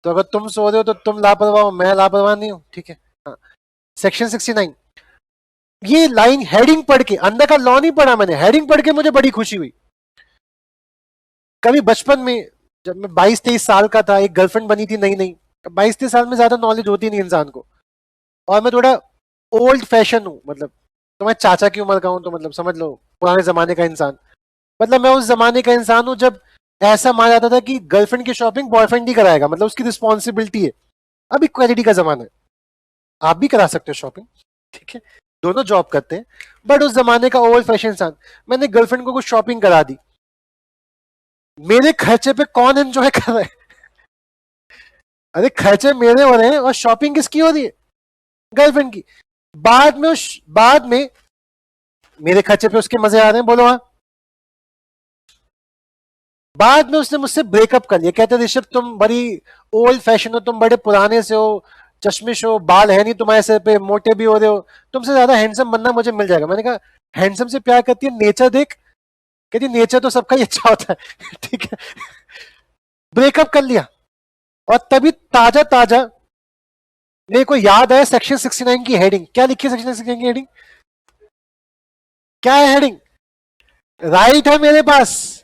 तो अगर तुम सो रहे हो तो तुम लापरवाह हो, मैं लापरवाह नहीं हूँ। ठीक है। हाँ, सेक्शन 69। ये लाइन हेडिंग पढ़ के, अंदर का लॉ नहीं पढ़ा मैंने, हेडिंग पढ़ के मुझे बड़ी खुशी हुई। कभी बचपन में जब मैं 22-23 साल का था, एक गर्लफ्रेंड बनी थी नई नई। 22-23 साल में ज्यादा नॉलेज होती नहीं इंसान को, और मैं थोड़ा ओल्ड फैशन हूँ, मतलब तो मैं चाचा की उम्र का हूँ, तो मतलब समझ लो पुराने जमाने का इंसान। मतलब मैं उस जमाने का इंसान हूँ जब ऐसा माना जाता था कि गर्लफ्रेंड की शॉपिंग बॉयफ्रेंड ही कराएगा, मतलब उसकी रिस्पॉन्सिबिलिटी है। अब इक्वालिटी का जमाना है, आप भी करा सकते हो शॉपिंग, ठीक है, दोनों जॉब करते हैं। बट उस जमाने का ओल्ड फैशन इंसान, मैंने गर्लफ्रेंड को कुछ शॉपिंग करा दी। मेरे खर्चे पे कौन एंजॉय कर रहा है? अरे खर्चे मेरे हो रहे हैं और शॉपिंग किसकी हो रही है? गर्लफ्रेंड की। बाद में मेरे खर्चे पे उसके मजे आ रहे हैं, बोलो हाँ। बाद में उसने मुझसे ब्रेकअप कर लिया, कहते ऋषभ तुम बड़ी ओल्ड फैशन हो, तुम बड़े पुराने से हो, चश्मिश हो, बाल है नहीं तुम्हारे सर पे, मोटे भी हो रहे हो, तुमसे ज्यादा हैंडसम बनना मुझे मिल जाएगा। मैंने कहा हैंडसम से प्यार करती है, नेचर देख। कहती नेचर तो सबका ही अच्छा होता है। ठीक है, ब्रेकअप कर लिया। और तभी ताजा ताजा मेरे को याद है सेक्शन 69 की हेडिंग क्या लिखी है। सेक्शन 69 की हेडिंग क्या है? हेडिंग राइट है मेरे पास।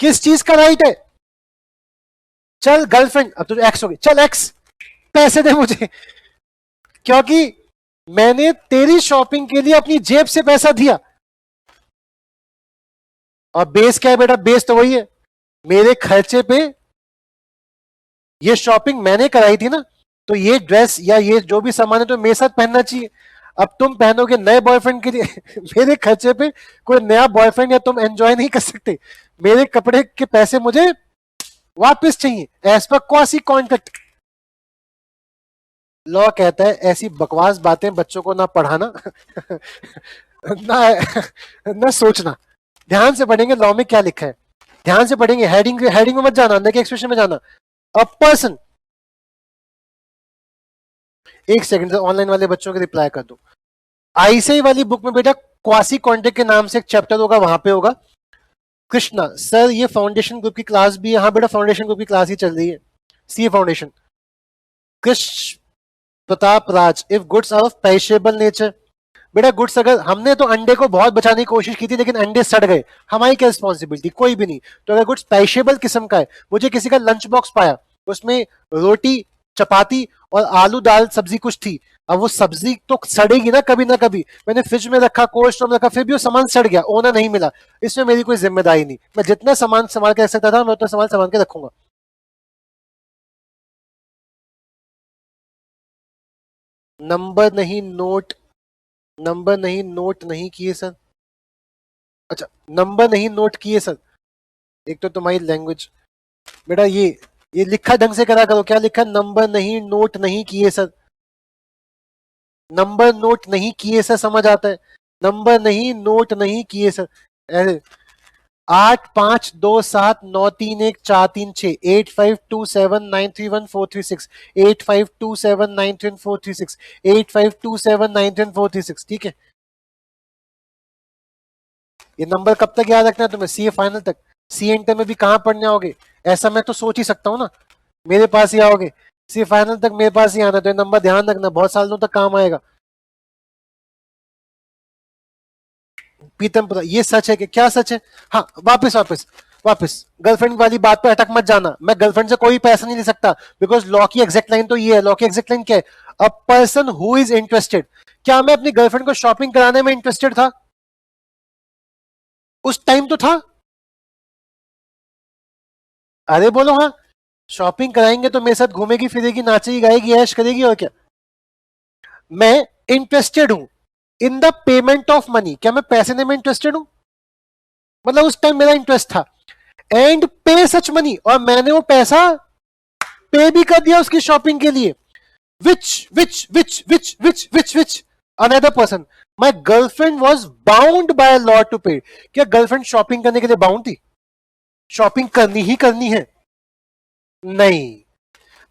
किस चीज का राइट है? चल गर्लफ्रेंड, अब तुझे एक्स हो गई, चल एक्स पैसे दे मुझे, क्योंकि मैंने तेरी शॉपिंग के लिए अपनी जेब से पैसा दिया। और बेस क्या है बेटा? बेस तो वही है, मेरे खर्चे पे ये शॉपिंग मैंने कराई थी ना, तो ये ड्रेस या ये जो भी सामान है तो मेरे साथ पहनना चाहिए। अब तुम पहनोगे नए बॉयफ्रेंड के लिए मेरे खर्चे पे कोई नया बॉयफ्रेंड या तुम एंजॉय नहीं कर सकते। मेरे कपड़े के पैसे मुझे वापस चाहिए, as per quasi contract. Law कहता है ऐसी बकवास बातें बच्चों को ना पढ़ाना ना ना सोचना। ध्यान से पढ़ेंगे लॉ में क्या लिखा है, ध्यान से पढ़ेंगे। हेडिंग में मत जाना, अंदर के एक्सप्रेशन में जाना। अ पर्सन, एक सेकंड से ऑनलाइन वाले बच्चों के रिप्लाई कर दो। आईसीआई वाली बुक में बेटा क्वासी कॉन्ट्रैक्ट के नाम से एक चैप्टर होगा, वहां पे होगा कृष्णा सर ये फाउंडेशन ग्रुप की क्लास भी है। हाँ बेटा फाउंडेशन ग्रुप की क्लास ही चल रही है, C foundation. Krishna Pratap Raj, if goods are of perishable nature. बेटा गुड्स, अगर हमने तो अंडे को बहुत बचाने की कोशिश की थी लेकिन अंडे सड़ गए, हमारी क्या रिस्पॉन्सिबिलिटी? कोई भी नहीं। तो अगर गुड्स पेरिशेबल किस्म का है, मुझे किसी का लंच बॉक्स पाया, उसमें रोटी चपाती और आलू दाल सब्जी कुछ थी, अब वो सब्जी तो सड़ेगी ना कभी। मैंने फ्रिज में रखा, कोल्ड स्टोर में रखा, फिर भी वो सामान सड़ गया, ओनर नहीं मिला, इसमें मेरी कोई जिम्मेदारी नहीं। मैं जितना सामान संभाल के रख सकता था मैं उतना सामान संभाल के रखूंगा। नंबर नहीं नोट, नंबर नहीं नोट नहीं किए सर। अच्छा, नंबर नहीं नोट किए सर। एक तो तुम्हारी लैंग्वेज बेटा, ये लिखा ढंग से करा करो। क्या लिखा? नंबर नहीं नोट नहीं किए सर। नंबर नोट नहीं किए सर समझ आता है, नंबर नहीं नोट नहीं किए सर। ऐसे 8527931436 8527931436 8527931436 8527931436। ठीक है, ये नंबर कब तक याद रखना है तुम्हें? सीए फाइनल तक। सी इंटर में भी कहाँ पढ़ने आओगे? ऐसा मैं तो सोच ही सकता हूँ ना, मेरे पास ही आओगे। सी फाइनल तक मेरे पास ही आना, तो ये नंबर ध्यान रखना, बहुत सालों तक काम आएगा। पीतम ये सच है कि क्या सच है? हाँ, वापस वापस वापस गर्लफ्रेंड वाली बात पे अटक मत जाना। मैं गर्लफ्रेंड से कोई पैसा नहीं ले सकता, बिकॉज लॉ की एग्जैक्ट लाइन तो ये है। लॉ की एग्जैक्ट लाइन क्या है? अ पर्सन हु इज इंटरेस्टेड। क्या मैं अपनी गर्लफ्रेंड को शॉपिंग कराने में इंटरेस्टेड था? उस टाइम तो था। अरे बोलो हाँ। शॉपिंग कराएंगे तो मेरे साथ घूमेगी फिरेगी, नाचेगी गाएगी, ऐश करेगी, और क्या। मैं इंटरेस्टेड हूं in the payment of money. क्या मैं पैसे देने में इंटरेस्टेड हूं? मतलब उस टाइम मेरा इंटरेस्ट था। एंड पे सच मनी, और मैंने वो पैसा पे भी कर दिया उसकी शॉपिंग के लिए। Which another person, my girlfriend was bound by law to pay. क्या गर्लफ्रेंड शॉपिंग करने के लिए बाउंड थी? शॉपिंग करनी ही करनी है? नहीं,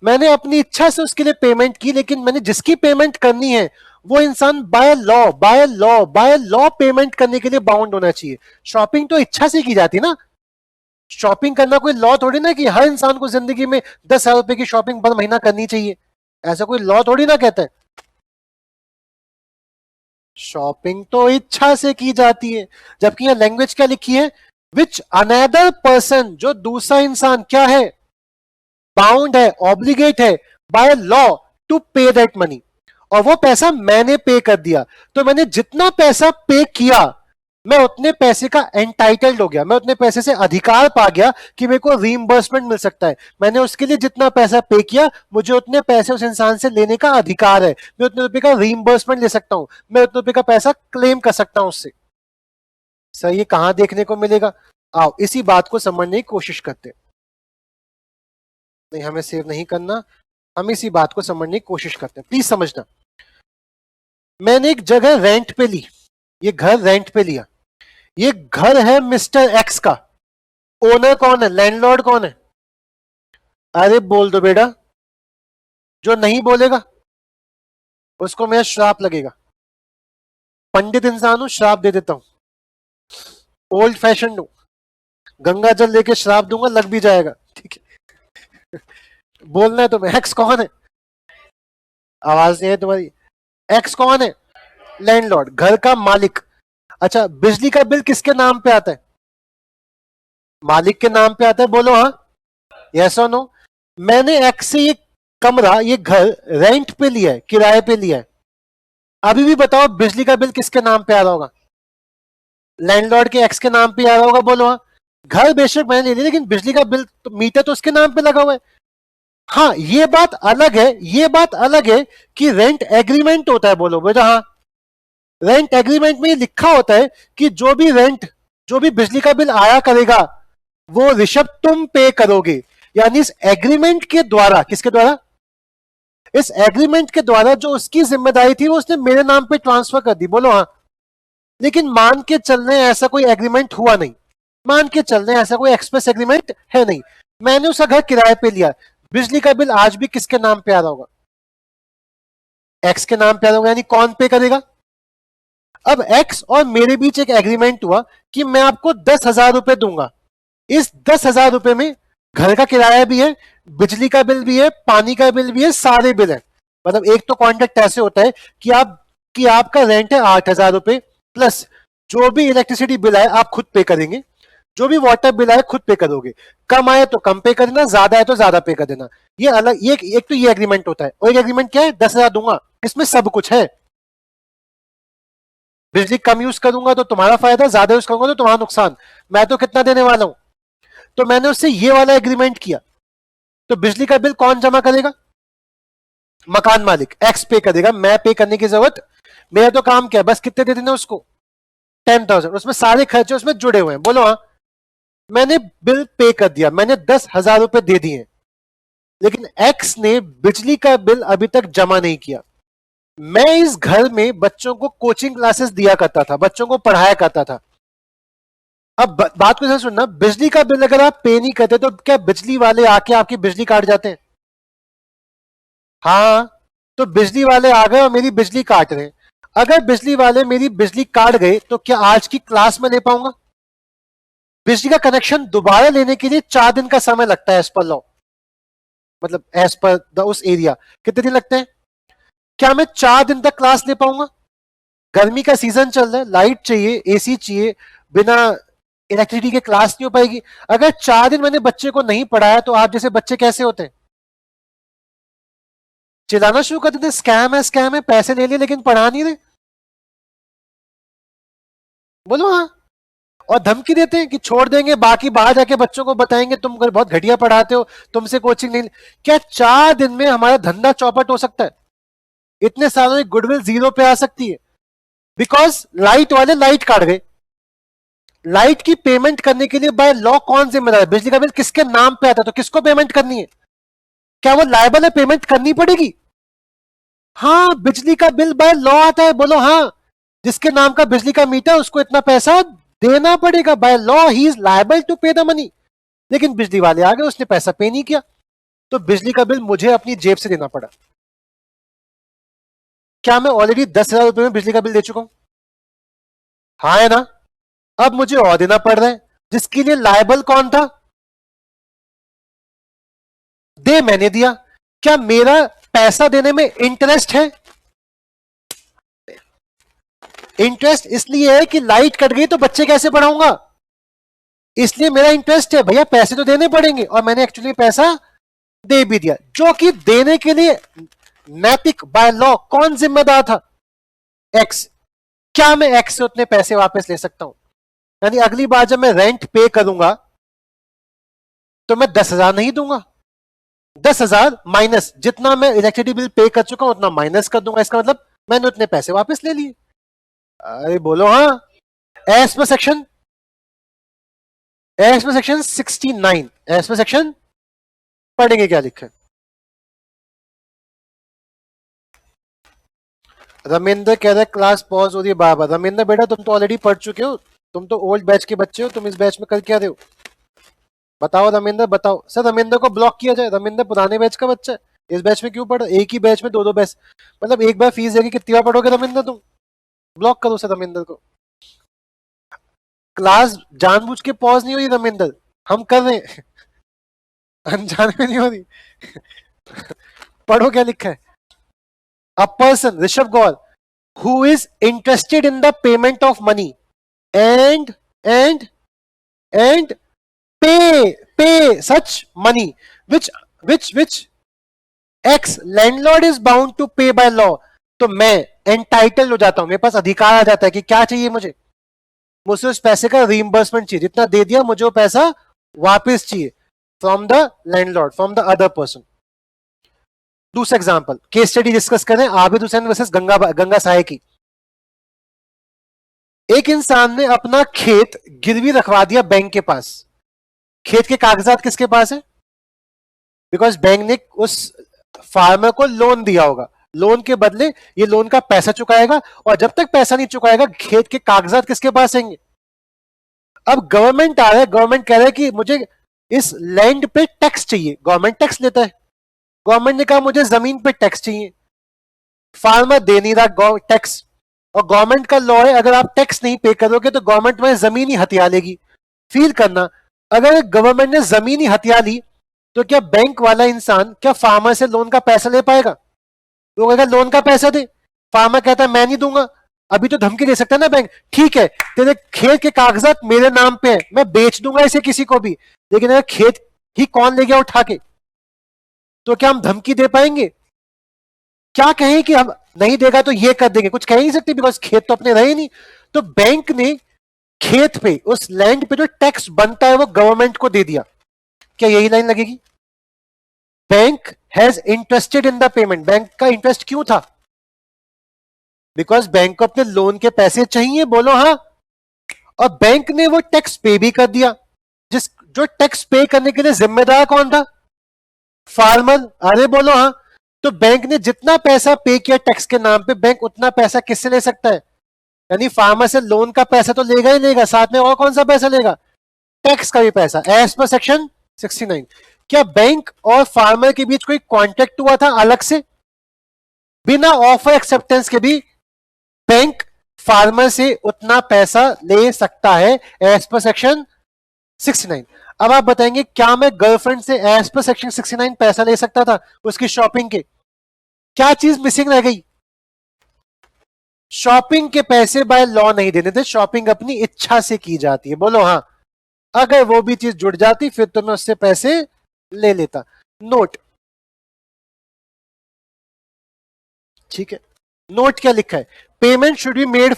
मैंने अपनी इच्छा से उसके लिए पेमेंट की, लेकिन मैंने जिसकी पेमेंट करनी है वो इंसान बाय लॉ पेमेंट करने के लिए बाउंड होना चाहिए। शॉपिंग तो इच्छा से की जाती ना। शॉपिंग करना कोई लॉ थोड़ी ना कि हर इंसान को जिंदगी में 10,000 रुपए की शॉपिंग पर महीना करनी चाहिए। ऐसा कोई लॉ थोड़ी ना कहता है। शॉपिंग तो इच्छा से की जाती है। जबकि यहां लैंग्वेज क्या लिखी है? विच अनदर पर्सन, जो दूसरा इंसान क्या है? बाउंड है, ऑब्लिगेट है बाय लॉ टू पे दैट मनी। और वो पैसा मैंने पे कर दिया, तो मैंने जितना पैसा पे किया मैं उतने पैसे का एंटाइटल्ड हो गया, मैं उतने पैसे से अधिकार पा गया कि मेरे को रीइंबर्समेंट मिल सकता है। मैंने उसके लिए जितना पैसा पे किया, मुझे उतने पैसे उस इंसान से लेने का अधिकार है। मैं उतने रुपए का रीइंबर्समेंट ले सकता हूं, मैं उतने रुपए का पैसा क्लेम कर सकता हूं उससे। सर ये कहां देखने को मिलेगा? आओ इसी बात को समझने की कोशिश करते हैं। नहीं, हमें सेव नहीं करना, हम इसी बात को समझने की कोशिश करते हैं, प्लीज समझना। मैंने एक जगह रेंट पे ली, ये घर रेंट पे लिया। ये घर है मिस्टर एक्स का। ओनर कौन है? लैंडलॉर्ड कौन है? अरे बोल दो बेटा। जो नहीं बोलेगा उसको मेरा श्राप लगेगा। पंडित इंसान हूं, श्राप दे देता हूं। ओल्ड फैशन हूं, गंगा जल लेके श्राप दूंगा, लग भी जाएगा। ठीक है, बोलना है तुम्हें। एक्स कौन है? आवाज नहीं है तुम्हारी। एक्स कौन है? लैंडलॉर्ड, घर का मालिक। अच्छा, बिजली का बिल किसके नाम पे आता है? मालिक के नाम पे आता है, बोलो हाँ। यस और नो? मैंने एक्स से ये कमरा, ये घर रेंट पे लिया है, किराए पे लिया है। अभी भी बताओ बिजली का बिल किसके नाम पे आ रहा होगा? लैंडलॉर्ड के एक्स के नाम पे आ रहा होगा, बोलो हाँ। घर बेशक मैंने ले लिया, लेकिन बिजली का बिल तो, मीटर तो उसके नाम पे लगा हुआ है। हाँ, ये बात अलग है, ये बात अलग है कि रेंट एग्रीमेंट होता है, बोलो बेटा हाँ। रेंट एग्रीमेंट में ये लिखा होता है कि जो भी रेंट, जो भी बिजली का बिल आया करेगा वो ऋषभ तुम पे करोगे। यानी इस एग्रीमेंट के द्वारा, किसके द्वारा? इस एग्रीमेंट के द्वारा जो उसकी जिम्मेदारी थी वो उसने मेरे नाम पे ट्रांसफर कर दी, बोलो हाँ। लेकिन मान के चलने ऐसा कोई एग्रीमेंट हुआ नहीं, मान के चलने ऐसा कोई एक्सप्रेस एग्रीमेंट है नहीं। मैंने उसका घर किराए पे लिया, बिजली का बिल आज भी किसके नाम पे आ रहा होगा? एक्स के नाम पे आ रहा होगा। यानी कौन पे करेगा? अब एक्स और मेरे बीच एक एग्रीमेंट हुआ कि मैं आपको 10,000 रुपए दूंगा। इस 10,000 रुपए में घर का किराया भी है, बिजली का बिल भी है, पानी का बिल भी है, सारे बिल है। मतलब एक तो कॉन्ट्रैक्ट ऐसे होता है कि आपका रेंट है 8,000 रुपए, प्लस जो भी इलेक्ट्रिसिटी बिल आए आप खुद पे करेंगे, जो भी वाटर बिल आए खुद पे करोगे, कम आए तो कम पे कर देना, ज्यादा आए तो ज्यादा पे कर देना। ये अलग, ये एक तो ये एग्रीमेंट होता है। और एक एग्रीमेंट क्या है? 10,000 दूंगा, इसमें सब कुछ है। बिजली कम यूज करूंगा तो तुम्हारा फायदा, ज्यादा यूज करूंगा तो तुम्हारा नुकसान। मैं तो कितना देने वाला हूं, तो मैंने उससे ये वाला एग्रीमेंट किया। तो बिजली का बिल कौन जमा करेगा? मकान मालिक, एक्स पे करेगा, मैं पे करने की जरूरत, मेरा तो काम क्या है, बस कितने दे देना उसको? 10,000। उसमें सारे खर्चे उसमें जुड़े हुए हैं, बोलो हाँ। मैंने बिल पे कर दिया, मैंने 10,000 रुपए दे दिए, लेकिन एक्स ने बिजली का बिल अभी तक जमा नहीं किया। मैं इस घर में बच्चों को कोचिंग क्लासेस दिया करता था, बच्चों को पढ़ाया करता था। अब बात को सुनना, बिजली का बिल अगर आप पे नहीं करते तो क्या बिजली वाले आके आपकी बिजली काट जाते हैं? हाँ, तो बिजली वाले आ गए और मेरी बिजली काट रहे हैं। अगर बिजली वाले मेरी बिजली काट गए तो क्या आज की क्लास में ले पाऊंगा? बिजली का कनेक्शन दोबारा लेने के लिए 4 दिन का समय लगता है एज पर लॉ, मतलब एज पर द उस एरिया कितने दिन लगते हैं? क्या मैं 4 दिन तक क्लास ले पाऊंगा? गर्मी का सीजन चल रहा है, लाइट चाहिए, एसी चाहिए, बिना इलेक्ट्रिसिटी के क्लास नहीं हो पाएगी। अगर 4 दिन मैंने बच्चे को नहीं पढ़ाया तो आप जैसे बच्चे कैसे होते हैं? चिल्लाना शुरू कर देते, स्कैम है, पैसे ले लिए लेकिन पढ़ा नहीं रहे। बोलो हाँ। और धमकी देते हैं कि छोड़ देंगे, बाकी बाहर जाके बच्चों को बताएंगे तुम बहुत घटिया पढ़ाते हो, तुमसे कोचिंग नहीं। क्या 4 दिन में हमारा धंधा चौपट हो सकता है? इतने सालों में गुडविल 0 पे आ सकती है बिकॉज लाइट वाले लाइट काट गए। लाइट की पेमेंट करने के लिए बाय लॉ कौन जिम्मेदार है? बिजली का बिल किसके नाम पे आता है तो किसको पेमेंट करनी है? क्या वो लायबल है? पेमेंट करनी पड़ेगी। हाँ, बिजली का बिल बाय लॉ आता है। बोलो हाँ। जिसके नाम का बिजली का मीटर उसको इतना पैसा देना पड़ेगा by law, he is liable to pay the money. लेकिन बिजली वाले आ गए, उसने पैसा पे नहीं किया तो बिजली का बिल मुझे अपनी जेब से देना पड़ा। क्या मैं ऑलरेडी 10,000 रुपए में बिजली का बिल दे चुका हूं? हाँ है ना? अब मुझे और देना पड़ रहा है, जिसके लिए लायबल कौन था? दे मैंने दिया। क्या मेरा पैसा देने में इंटरेस्ट है? इंटरेस्ट इसलिए है कि लाइट कट गई तो बच्चे कैसे पढ़ाऊंगा, इसलिए मेरा इंटरेस्ट है। भैया पैसे तो देने पड़ेंगे और मैंने एक्चुअली पैसा दे भी दिया, जो कि देने के लिए नैतिक बाय लॉ कौन जिम्मेदार था? एक्स। क्या मैं एक्स से उतने पैसे वापस ले सकता हूं? यानी अगली बार जब मैं रेंट पे करूंगा तो मैं 10,000 नहीं दूंगा, 10,000 माइनस जितना मैं इलेक्ट्रिसिटी बिल पे कर चुका हूं उतना माइनस कर दूंगा। इसका मतलब मैंने उतने पैसे वापस ले लिए। अरे बोलो हाँ। एस पर सेक्शन 69, एस पर सेक्शन पढ़ेंगे क्या लिखा है। रविंद्र कह रहा है क्लास पॉज हो रही है बार बार। रविंद्र बेटा तुम तो ऑलरेडी पढ़ चुके हो, तुम तो ओल्ड बैच के बच्चे हो, तुम इस बैच में कर क्या रहे हो? बताओ रविंद्र, बताओ। सर रविंद्र को ब्लॉक किया जाए, रविंद्र पुराने बैच का बच्चा है, इस बैच में क्यों पढ़? एक ही बैच में दो बैच, मतलब एक बार फीस देके कितनी बार पढ़ोगे रविंद्र तुम? ब्लॉक करो सर रविंद्र को। क्लास जानबूझ के पॉज नहीं हो रही रविंद्र, हम कर रहे हैं, अनजाने में नहीं हो रही। पढ़ो क्या लिखा है। A person, Rishabh Gaur, who is interested in the payment of money and pay such money which X landlord is bound to pay by law, तो मैं एंटाइटल हो जाता हूं, मेरे पास अधिकार आ जाता है कि क्या चाहिए मुझसे उस पैसे का रीइंबर्समेंट चाहिए, जितना दे दिया मुझे वो पैसा वापस चाहिए from the landlord, from the other person. दूसरा एग्जांपल, केस स्टडी डिस्कस करें आबिद हुसैन वर्सेस गंगा साहे की। एक इंसान ने अपना खेत गिरवी रखवा दिया बैंक के पास। खेत के कागजात किसके पास है? बिकॉज बैंक ने उस फार्मर को लोन दिया होगा, लोन के बदले ये लोन का पैसा चुकाएगा, और जब तक पैसा नहीं चुकाएगा खेत के कागजात किसके पास आएंगे? अब गवर्नमेंट आ रहा है, गवर्नमेंट कह रहा है कि मुझे इस लैंड पे टैक्स चाहिए, गवर्नमेंट टैक्स लेता है। गवर्नमेंट ने कहा मुझे जमीन पे टैक्स चाहिए, फार्मर दे नहीं रहा टैक्स, और गवर्नमेंट का लॉ है अगर आप टैक्स नहीं पे करोगे तो गवर्नमेंट में जमीन ही हथिया लेगी। फील करना, अगर गवर्नमेंट ने जमीन ही हथिया ली तो क्या बैंक वाला इंसान क्या फार्मर से लोन का पैसा ले पाएगा? वो कहेगा लोन का पैसा दे, फार्मर कहता है मैं नहीं दूंगा। अभी तो धमकी दे सकता है ना बैंक, ठीक है तेरे खेत के कागजात मेरे नाम पे है, मैं बेच दूंगा इसे किसी को भी, लेकिन अगर खेत ही कौन ले गया उठा के तो क्या हम धमकी दे पाएंगे? क्या कहें कि हम नहीं देगा तो ये कर देंगे, कुछ कह नहीं सकते बिकॉज खेत तो अपने रहे नहीं। तो बैंक ने खेत पे, उस लैंड पे जो टैक्स बनता है वो गवर्नमेंट को दे दिया। क्या यही लाइन लगेगी? Bank has interested in the payment. Bank का इंटरेस्ट क्यों था? बिकॉज बैंक को अपने लोन के पैसे चाहिए, बोलो हाँ। और बैंक ने वो टैक्स पे भी कर दिया, जो टैक्स पे करने के लिए जिम्मेदार कौन था? फार्मर। अरे बोलो हाँ। तो बैंक ने जितना पैसा पे किया टैक्स के नाम पे, बैंक उतना पैसा किससे ले सकता है? यानी फार्मर से लोन का पैसा तो लेगा ही लेगा, साथ में और कौन सा पैसा लेगा? टैक्स का भी पैसा, एज पर सेक्शन 69। क्या बैंक और फार्मर के बीच कोई कॉन्ट्रैक्ट हुआ था अलग से? बिना ऑफर एक्सेप्टेंस के भी बैंक फार्मर से उतना पैसा ले सकता है एज पर सेक्शन 69। अब आप बताएंगे क्या मैं गर्लफ्रेंड से एज पर सेक्शन 69 पैसा ले सकता था उसकी शॉपिंग के? क्या चीज मिसिंग रह गई? शॉपिंग के पैसे बाय लॉ नहीं देने थे, शॉपिंग अपनी इच्छा से की जाती है। बोलो हाँ। अगर वो भी चीज जुड़ जाती फिर तो मैं उससे पैसे ले लेता। नोट, ठीक है, नोट क्या लिखा है? Payment should be made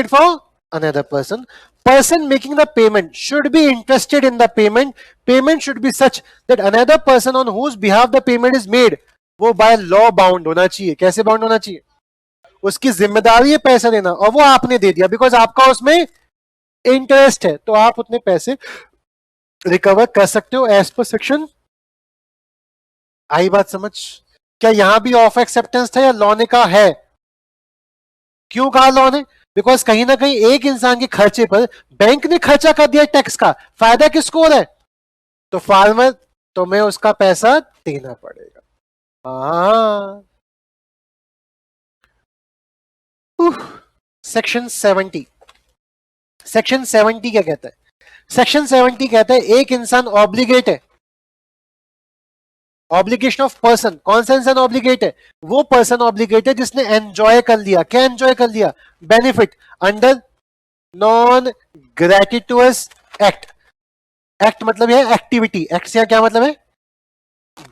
for another person. Person making the payment should be interested in the payment. Payment should be such that another person on whose behalf the payment is made, वो by law bound होना चाहिए। कैसे bound होना चाहिए? उसकी जिम्मेदारी है पैसा देना और वो आपने दे दिया बिकॉज आपका उसमें इंटरेस्ट है, तो आप उतने पैसे रिकवर कर सकते हो एज पर सेक्शन। आई बात समझ? क्या यहां भी ऑफ एक्सेप्टेंस था या लॉ ने कहा है? क्यों कहा लॉ ने? बिकॉज कहीं ना कहीं एक इंसान के खर्चे पर बैंक ने खर्चा कर दिया टैक्स का, फायदा किसको हो रहा है? तो फार्मर, तो मैं उसका पैसा देना पड़ेगा। सेक्शन 70, सेक्शन 70 क्या कहता है? सेक्शन 70 कहता है एक इंसान ऑब्लिगेट है, ऑब्लिगेशन ऑफ पर्सन। कौन सा इंसान ऑब्लिगेट है? वो पर्सन ऑब्लिगेट है जिसने एंजॉय कर लिया। क्या एंजॉय कर लिया? Benefit under non gratuitous act. Act मतलब है एक्टिविटी, एक्ट से क्या मतलब है?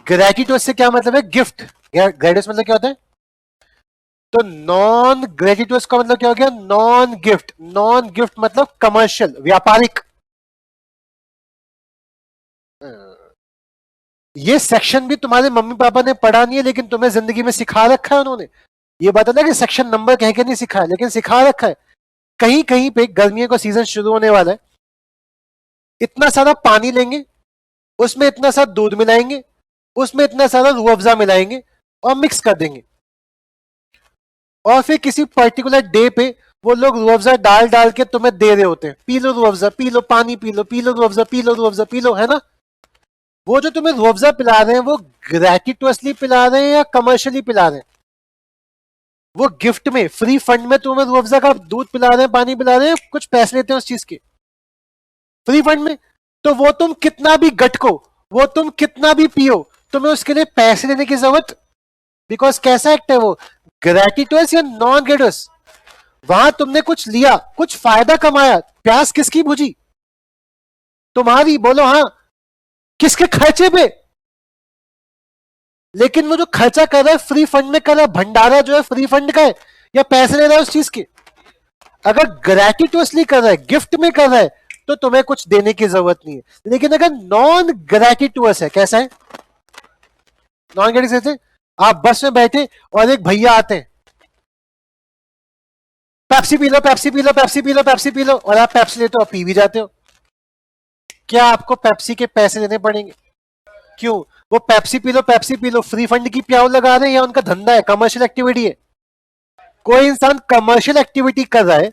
ग्रेटिटुअस से क्या मतलब है? गिफ्ट। ग्रेटिटुअस मतलब क्या होता है? तो नॉन ग्रेटिटुअस का मतलब क्या हो गया? Non gift. नॉन गिफ्ट मतलब कमर्शियल, व्यापारिक। ये सेक्शन भी तुम्हारे मम्मी पापा ने पढ़ा नहीं है लेकिन तुम्हें जिंदगी में सिखा रखा है उन्होंने। ये बता ना कि सेक्शन नंबर कह के नहीं सिखाया लेकिन सिखा रखा है। कहीं कहीं पे गर्मियों का सीजन शुरू होने वाला है, इतना सारा पानी लेंगे, उसमें इतना सारा दूध मिलाएंगे, उसमें इतना सारा रूह अफ़ज़ा मिलाएंगे और मिक्स कर देंगे, और फिर किसी पर्टिकुलर डे पे वो लोग रूह अफ़ज़ा डाल डाल के तुम्हें दे रहे होते हैं, P low Rooh Afza, P low पानी, P low, P low Rooh Afza, P low Rooh Afza, P low, है ना? वो जो तुम्हें रूह अफ़ज़ा पिला रहे हैं वो ग्रेटिटुअसली पिला रहे हैं या कमर्शियली पिला रहे हैं? वो गिफ्ट में, फ्री फंड में तुम्हें रूह अफ़ज़ा का दूध पिला रहे हैं, पानी पिला रहे हैं, कुछ पैसे लेते हैं उस चीज के फ्री फंड में। तो वो तुम कितना भी गटको, वो तुम कितना भी पियो, तुम्हें उसके लिए पैसे देने की जरूरत, बिकॉज कैसा एक्ट है वो? ग्रेटिटुअस या नॉन ग्रेटिटुअस? वहां तुमने कुछ लिया, कुछ फायदा कमाया, प्यास किसकी बुझी? तुम्हारी। बोलो हाँ। किसके खर्चे पे? लेकिन वो जो खर्चा कर रहा है फ्री फंड में कर रहा है, भंडारा जो है फ्री फंड का है या पैसे ले रहा है उस चीज के? अगर ग्रेटिटुअसली कर रहा है, गिफ्ट में कर रहा है, तो तुम्हें कुछ देने की जरूरत नहीं है। लेकिन अगर नॉन ग्रेटिटुअस है, कैसा है? नॉन ग्रेटिटुअस है, आप बस में बैठे और एक भैया आते हैं, पेप्सी पी लो, पेप्सी पी लो, पेप्सी पी लो, पेप्सी पी लो, और आप पेप्सी लेते हो और पी भी जाते हो। क्या आपको पेप्सी के पैसे देने पड़ेंगे? क्यों? वो पेप्सी पी लो, पेप्सी पी लो फ्री फंड की प्याऊ लगा रहे हैं या उनका धंधा है, कमर्शियल एक्टिविटी है? कोई इंसान कमर्शियल एक्टिविटी कर रहा है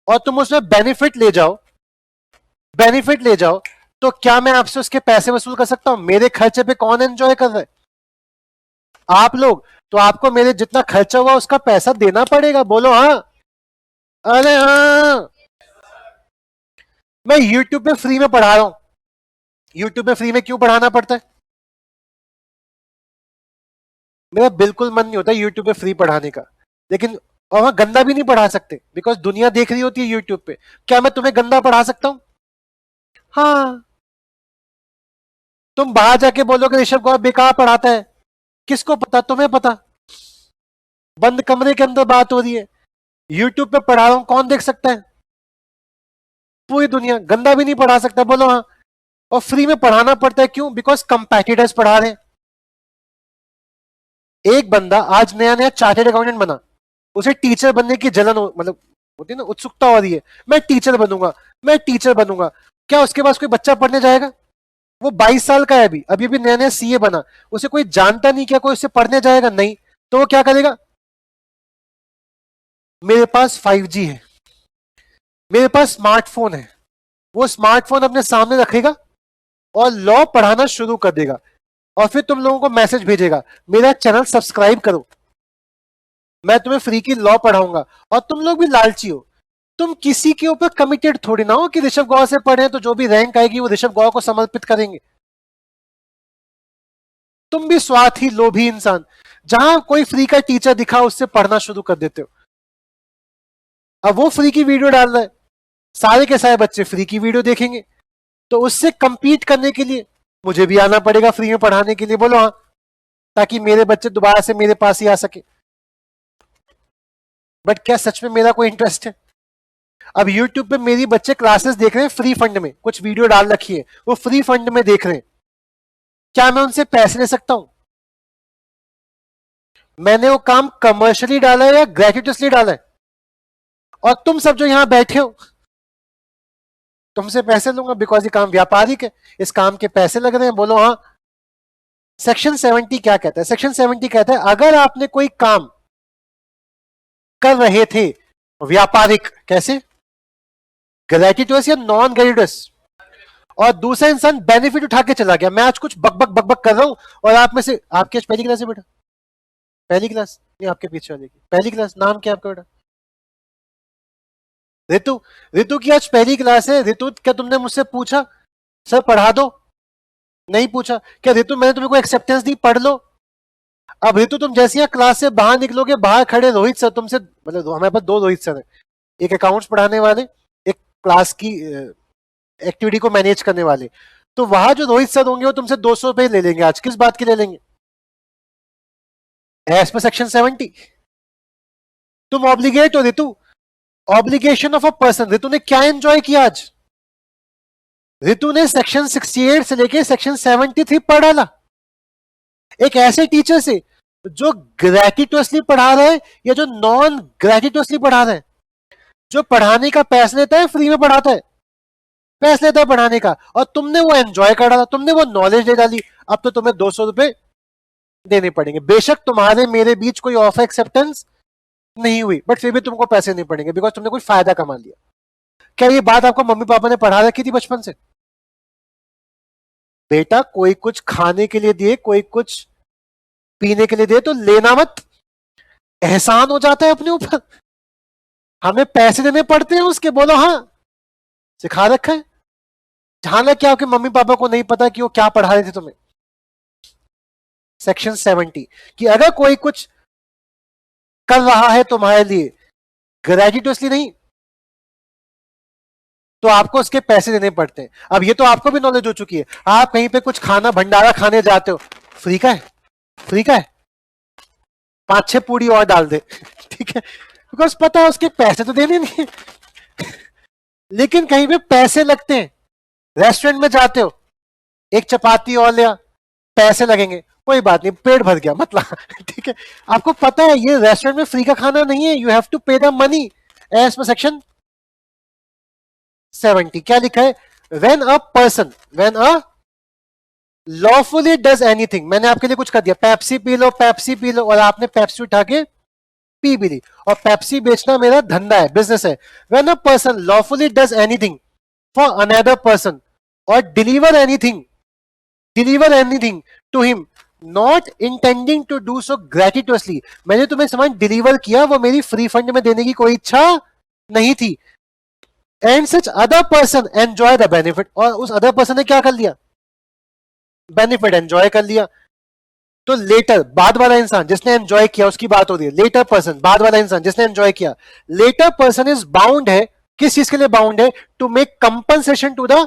और तुम उसमें बेनिफिट ले जाओ, बेनिफिट ले जाओ, तो क्या मैं आपसे उसके पैसे वसूल कर सकता हूं? मेरे खर्चे पे कौन एंजॉय कर रहा है? आप लोग। तो आपको मेरे जितना खर्चा हुआ उसका पैसा देना पड़ेगा। बोलो हाँ। अरे हाँ, मैं यूट्यूब पे फ्री में पढ़ा रहा हूं। यूट्यूब पे फ्री में क्यों पढ़ाना पड़ता है? मेरा बिल्कुल मन नहीं होता यूट्यूब पे फ्री पढ़ाने का, लेकिन और वहां गंदा भी नहीं पढ़ा सकते बिकॉज दुनिया देख रही होती है यूट्यूब पे। क्या मैं तुम्हें गंदा पढ़ा सकता हूं? हाँ। तुम बाहर जाके बोलोगे ऋषभ गौर बेकार पढ़ाता है, किसको पता? तुम्हें पता। बंद कमरे के अंदर बात हो रही है, यूट्यूब पे पढ़ा रहा हूं, कौन देख सकता है? पूरी दुनिया। गंदा भी नहीं पढ़ा सकता। बोलो हाँ। और फ्री में पढ़ाना पड़ता है क्यों? बिकॉज कंपेटिटर्स पढ़ा रहे हैं। एक बंदा आज नया नया चार्टर्ड अकाउंटेंट बना, उसे टीचर बनने की जलन मतलब होती है ना, उत्सुकता हो रही है, मैं टीचर बनूंगा, मैं टीचर बनूंगा। क्या उसके पास कोई बच्चा पढ़ने जाएगा? वो 22 साल का है, अभी अभी अभी नया नया सीए बना, उसे कोई जानता नहीं, क्या कोई उससे पढ़ने जाएगा? नहीं। तो वो क्या करेगा? मेरे पास 5G है, मेरे पास स्मार्टफोन है, वो स्मार्टफोन अपने सामने रखेगा और लॉ पढ़ाना शुरू कर देगा, और फिर तुम लोगों को मैसेज भेजेगा मेरा चैनल सब्सक्राइब करो। मैं तुम्हें फ्री की लॉ पढ़ाऊंगा, और तुम लोग भी लालची हो, तुम किसी के ऊपर कमिटेड थोड़ी ना हो कि ऋषभ गौर से पढ़े तो जो भी रैंक आएगी वो ऋषभ गौर को समर्पित करेंगे। तुम भी स्वार्थी लोभी इंसान, जहां कोई फ्री का टीचर दिखा उससे पढ़ना शुरू कर देते हो। अब वो फ्री की वीडियो डाल रहा है, सारे के सारे बच्चे फ्री की वीडियो देखेंगे, तो उससे कंपीट करने के लिए मुझे भी आना पड़ेगा फ्री में पढ़ाने के लिए, बोलो हाँ, ताकि मेरे बच्चे दोबारा से मेरे पास ही आ सके। बट क्या सच में मेरा कोई इंटरेस्ट है? अब YouTube पे मेरी बच्चे क्लासेस देख रहे हैं फ्री फंड में, कुछ वीडियो डाल रखी है वो फ्री फंड में देख रहे हैं, क्या मैं उनसे पैसे ले सकता हूं? मैंने वो काम कमर्शियली डाला है या ग्रेट्यूटसली डाला है? और तुम सब जो यहां बैठे हो, तुमसे पैसे लूंगा बिकॉज ये काम व्यापारिक है, इस काम के पैसे लग रहे हैं, बोलो हाँ। सेक्शन 70 क्या कहता है? सेक्शन 70 कहता है अगर आपने कोई काम कर रहे थे व्यापारिक, कैसे, ग्रेट्यूटस या नॉन ग्रेट्यूटस, और दूसरा इंसान बेनिफिट उठा के चला गया, मैं आज कुछ बकबक बकबक कर रहा हूं और आप में से, आपकी आज पहली क्लास है बेटा? पहली क्लास नहीं, आपके पीछे वाले की पहली क्लास। नाम क्या आपका बेटा? ऋतु। ऋतु की आज पहली क्लास है। ऋतु, क्या तुमने मुझसे पूछा सर पढ़ा दो? नहीं पूछा। क्या ऋतु मैंने तुम्हें कोई एक्सेप्टेंस दी पढ़ लो? अब ऋतु तुम जैसे यहाँ क्लास से बाहर निकलोगे, बाहर खड़े रोहित सर तुमसे, मतलब हमारे पास 2 रोहित सर है, एक अकाउंट्स पढ़ाने वाले, एक क्लास की एक्टिविटी को मैनेज करने वाले, तो वहां जो रोहित सर होंगे वो तुमसे 200 रुपए ले लेंगे। आज किस बात के ले लेंगे? एज पर सेक्शन 70 तुम ऑब्लिगेट हो ऋतु, ऑब्लिगेशन ऑफ अ पर्सन। ऋतु ने क्या एंजॉय किया आज? ऋतु ने सेक्शन 68 से लेके सेक्शन 73 पढ़ डाला, एक ऐसे टीचर से जो ग्रेट्यूटसली पढ़ा रहा है या जो नॉन ग्रेट्यूटसली पढ़ा रहा है। जो पढ़ाने का पैसा लेता है फ्री में पढ़ाता है, पैसा लेता है पढ़ाने का, और तुमने वो एंजॉय कर डाला, तुमने वो नॉलेज ले डाली। अब तो तुम्हें 200 रुपए देने पड़ेंगे, बेशक तुम्हारे मेरे बीच कोई ऑफर एक्सेप्टेंस नहीं हुई, बट फिर भी तुमको पैसे नहीं पड़ेंगे बिकॉज तुमने कोई फायदा कमा लिया। क्या ये बात आपको मम्मी पापा ने पढ़ा रखी थी बचपन से? बेटा कोई कुछ खाने के लिए दिए, कोई कुछ पीने के लिए दिए तो लेना मत, एहसान हो जाता है अपने ऊपर। हमें पैसे देने पड़ते हैं उसके, बोलो हाँ, सिखा रखा है। जहां लग क्या आपके मम्मी पापा को नहीं पता कि वो क्या पढ़ा रहे थे तुम्हें। सेक्शन 70 कि अगर कोई कुछ कर रहा है तुम्हारे लिए ग्रेट्यूटसली नहीं, तो आपको उसके पैसे देने पड़ते हैं। अब ये तो आपको भी नॉलेज हो चुकी है, आप कहीं पे कुछ खाना भंडारा खाने जाते हो, फ्री का है, फ्री का है, 5-6 पूड़ी और डाल दे ठीक है, बिकॉज पता है उसके पैसे तो देने नहीं लेकिन कहीं पे पैसे लगते हैं। रेस्टोरेंट में जाते हो, एक चपाती और लिया, पैसे लगेंगे, कोई बात नहीं, पेट भर गया मतलब ठीक है। आपको पता है ये रेस्टोरेंट में फ्री का खाना नहीं है, you have to pay the money as per section 70। क्या लिखा है? When a person, when a lawfully does anything, मैंने आपके लिए कुछ कर दिया, पेप्सी पी लो, पेप्सी पी लो, और आपने पेप्सी उठा के पी भी ली, और पेप्सी बेचना मेरा धंधा है, बिजनेस है। When a person lawfully does anything for another person और deliver anything to him not intending to do so gratuitously, मैंने तुम्हें सामान डिलीवर किया, वो मेरी फ्री फंड में देने की कोई इच्छा नहीं थी। And such other person enjoy the benefit, और उस अदर पर्सन ने क्या कर लिया? बेनिफिट एंजॉय कर लिया। तो लेटर, बाद वाला इंसान जिसने एंजॉय किया उसकी बात हो रही है, लेटर पर्सन, बाद वाला इंसान जिसने एंजॉय किया, लेटर पर्सन इज बाउंड है, किस चीज के लिए बाउंड है? To make compensation to the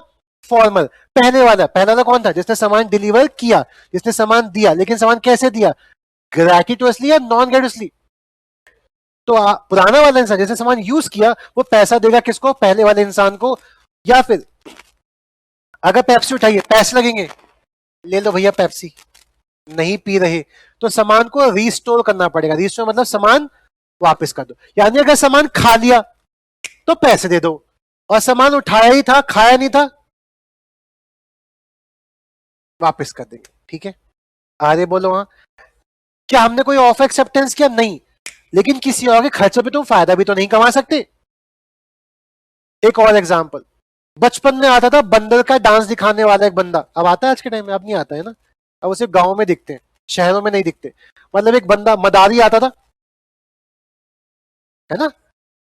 former. पहले वाला कौन था? जिसने सामान डिलीवर किया, जिसने सामान दिया, लेकिन सामान कैसे दिया? ग्रेट्यूटसली या नॉन ग्रेट्यूटसली? तो पुराना वाला इंसान जिसने सामान यूज किया वो पैसा देगा किसको? पहले वाले इंसान को। या फिर अगर पेप्सी उठाइए, पैसे लगेंगे, ले लो भैया पेप्सी, नहीं पी रहे तो सामान को रिस्टोर करना पड़ेगा। रिस्टोर मतलब सामान वापस कर दो, यानी अगर सामान खा लिया तो पैसे दे दो, और सामान उठाया ही था, खाया नहीं था, वापस कर देंगे। ठीक है, आगे बोलो हाँ। क्या हमने कोई ऑफर एक्सेप्टेंस किया? नहीं, लेकिन किसी और के खर्चे पे तुम फायदा भी तो नहीं कमा सकते। एक और एग्जांपल, बचपन में आता था बंदर का डांस दिखाने वाला एक बंदा, अब आता है आज के टाइम में? अब नहीं आता है ना, अब उसे गांव में दिखते हैं, शहरों में नहीं दिखते। मतलब एक बंदा मदारी आता था, है ना,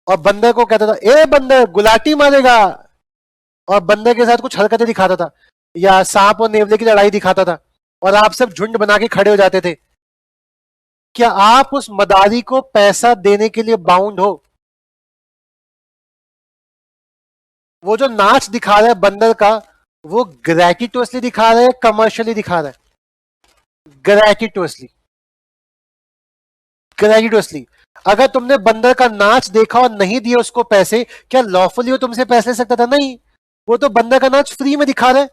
और बंदर को कहता था ए बंदर गुलाटी मारेगा, और बंदर के साथ कुछ हरकतें दिखाता था, या सांप और नेवले की लड़ाई दिखाता था, और आप सब झुंड बना के खड़े हो जाते थे। क्या आप उस मदारी को पैसा देने के लिए बाउंड हो? वो जो नाच दिखा रहा है बंदर का, वो ग्रेटिटुअसली दिखा रहा है, कमर्शियली दिखा रहा है? ग्रेटिटुअसली, ग्रेटिटुअसली। अगर तुमने बंदर का नाच देखा और नहीं दिए उसको पैसे, क्या लॉफुली वो तुमसे पैसे ले सकता था? नहीं, वो तो बंदर का नाच फ्री में दिखा रहा है।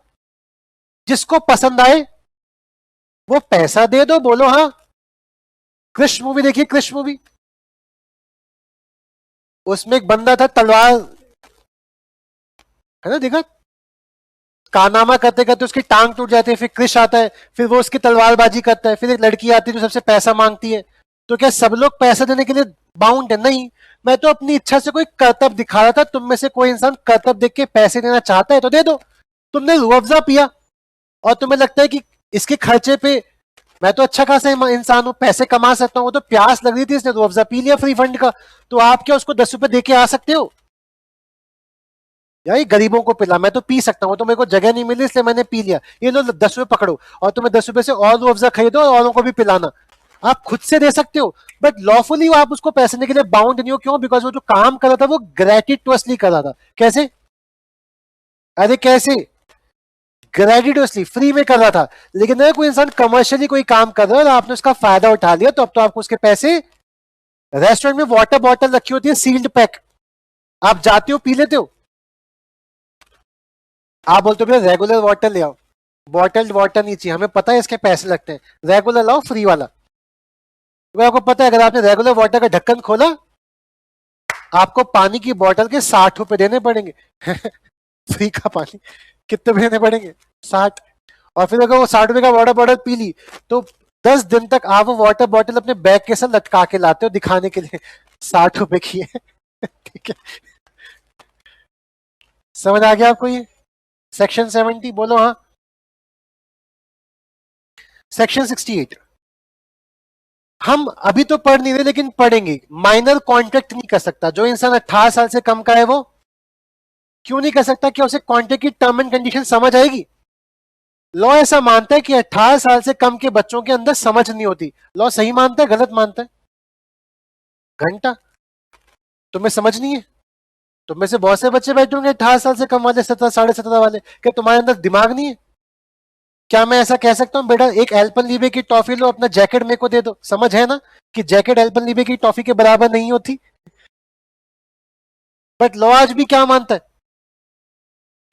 जिसको पसंद आए वो पैसा दे दो, बोलो हाँ। कृष्ण मूवी देखिए, कृष्ण मूवी, उसमें एक बंदा था तलवार, है ना, देखा, कारनामा करते करते उसकी टांग टूट जाती है, फिर कृष्ण आता है, फिर वो उसकी तलवारबाजी करता है, फिर एक लड़की आती है जो सबसे पैसा मांगती है। तो क्या सब लोग पैसा देने के लिए बाउंड है? नहीं, मैं तो अपनी इच्छा से कोई कर्तव्य दिखा रहा था। तुम में से कोई इंसान कर्तव्य देख के पैसे देना चाहता है तो दे दो। तुमने रूह अफ़ज़ा पिया और तुम्हें लगता है कि इसके खर्चे पे मैं तो अच्छा खासा इंसान हूं, पैसे कमा सकता हूं, वो तो प्यास लग रही थी, इसने रूह अफ़ज़ा पी लिया फ्री फंड का, तो आप क्या उसको 10 रुपए दे के आ सकते हो? यार गरीबों को पिला, मैं तो पी सकता हूँ, तो मेरे को जगह नहीं मिली इसलिए मैंने पी लिया, ये लो 10 रुपए पकड़ो, और तुम्हें 10 रुपए से और रूह अफ़ज़ा खरीदो और औरों को भी पिलाना। आप खुद से दे सकते हो, बट लॉफुली आप उसको पैसे देने के लिए बाउंड नहीं हो। क्यों? बिकॉज वो जो काम कर रहा था वो ग्रेटिटुअसली कर रहा था। कैसे? अरे कैसे? ग्रेटिटुअसली, फ्री में कर रहा था। लेकिन अगर कोई इंसान कमर्शियली कोई काम कर रहा है और आपने उसका फायदा उठा लिया, तो अब तो आपको उसके पैसे। रेस्टोरेंट में वाटर बॉटल रखी होती है सील्ड पैक, आप जाते हो पी लेते हो, आप बोलते हो भैया रेगुलर वाटर ले आओ, बॉटल्ड वाटर नहीं चाहिए, हमें पता है इसके पैसे लगते हैं, रेगुलर लाओ फ्री वाला। तो आपको पता है अगर आपने रेगुलर वाटर का ढक्कन खोला, आपको पानी की बोतल के 60 रुपए देने पड़ेंगे फ्री का पानी कितने देने पड़ेंगे? 60। और फिर अगर वो 60 रुपए का वाटर बॉटल पी ली, तो 10 दिन तक आप वो वाटर बॉटल अपने बैग के साथ लटका के लाते हो दिखाने के लिए 60 रुपए की है ठीक है, समझ आ गया आपको ये? सेक्शन 70 बोलो हाँ। सेक्शन 68 हम अभी तो पढ़ नहीं रहे, लेकिन पढ़ेंगे। माइनर कॉन्ट्रैक्ट नहीं कर सकता जो इंसान 18 साल से कम का है। वो क्यों नहीं कर सकता? क्या उसे कॉन्ट्रैक्ट की टर्म एंड कंडीशन समझ आएगी? लॉ ऐसा मानता है कि 18 साल से कम के बच्चों के अंदर समझ नहीं होती। लॉ सही मानता है गलत मानता है? घंटा, तुम्हें समझ नहीं है? तुम में से बहुत से बच्चे बैठे होंगे 18 साल से कम वाले, 17 17.5 वाले, क्या तुम्हारे अंदर दिमाग नहीं है? क्या मैं ऐसा कह सकता हूँ बेटा एक एल्पेनलीबे की टॉफी लो, अपना जैकेट मेरे को दे दो? समझ है ना कि जैकेट एल्पेनलीबे की टॉफी के बराबर नहीं होती। बट लॉ आज भी क्या मानता है?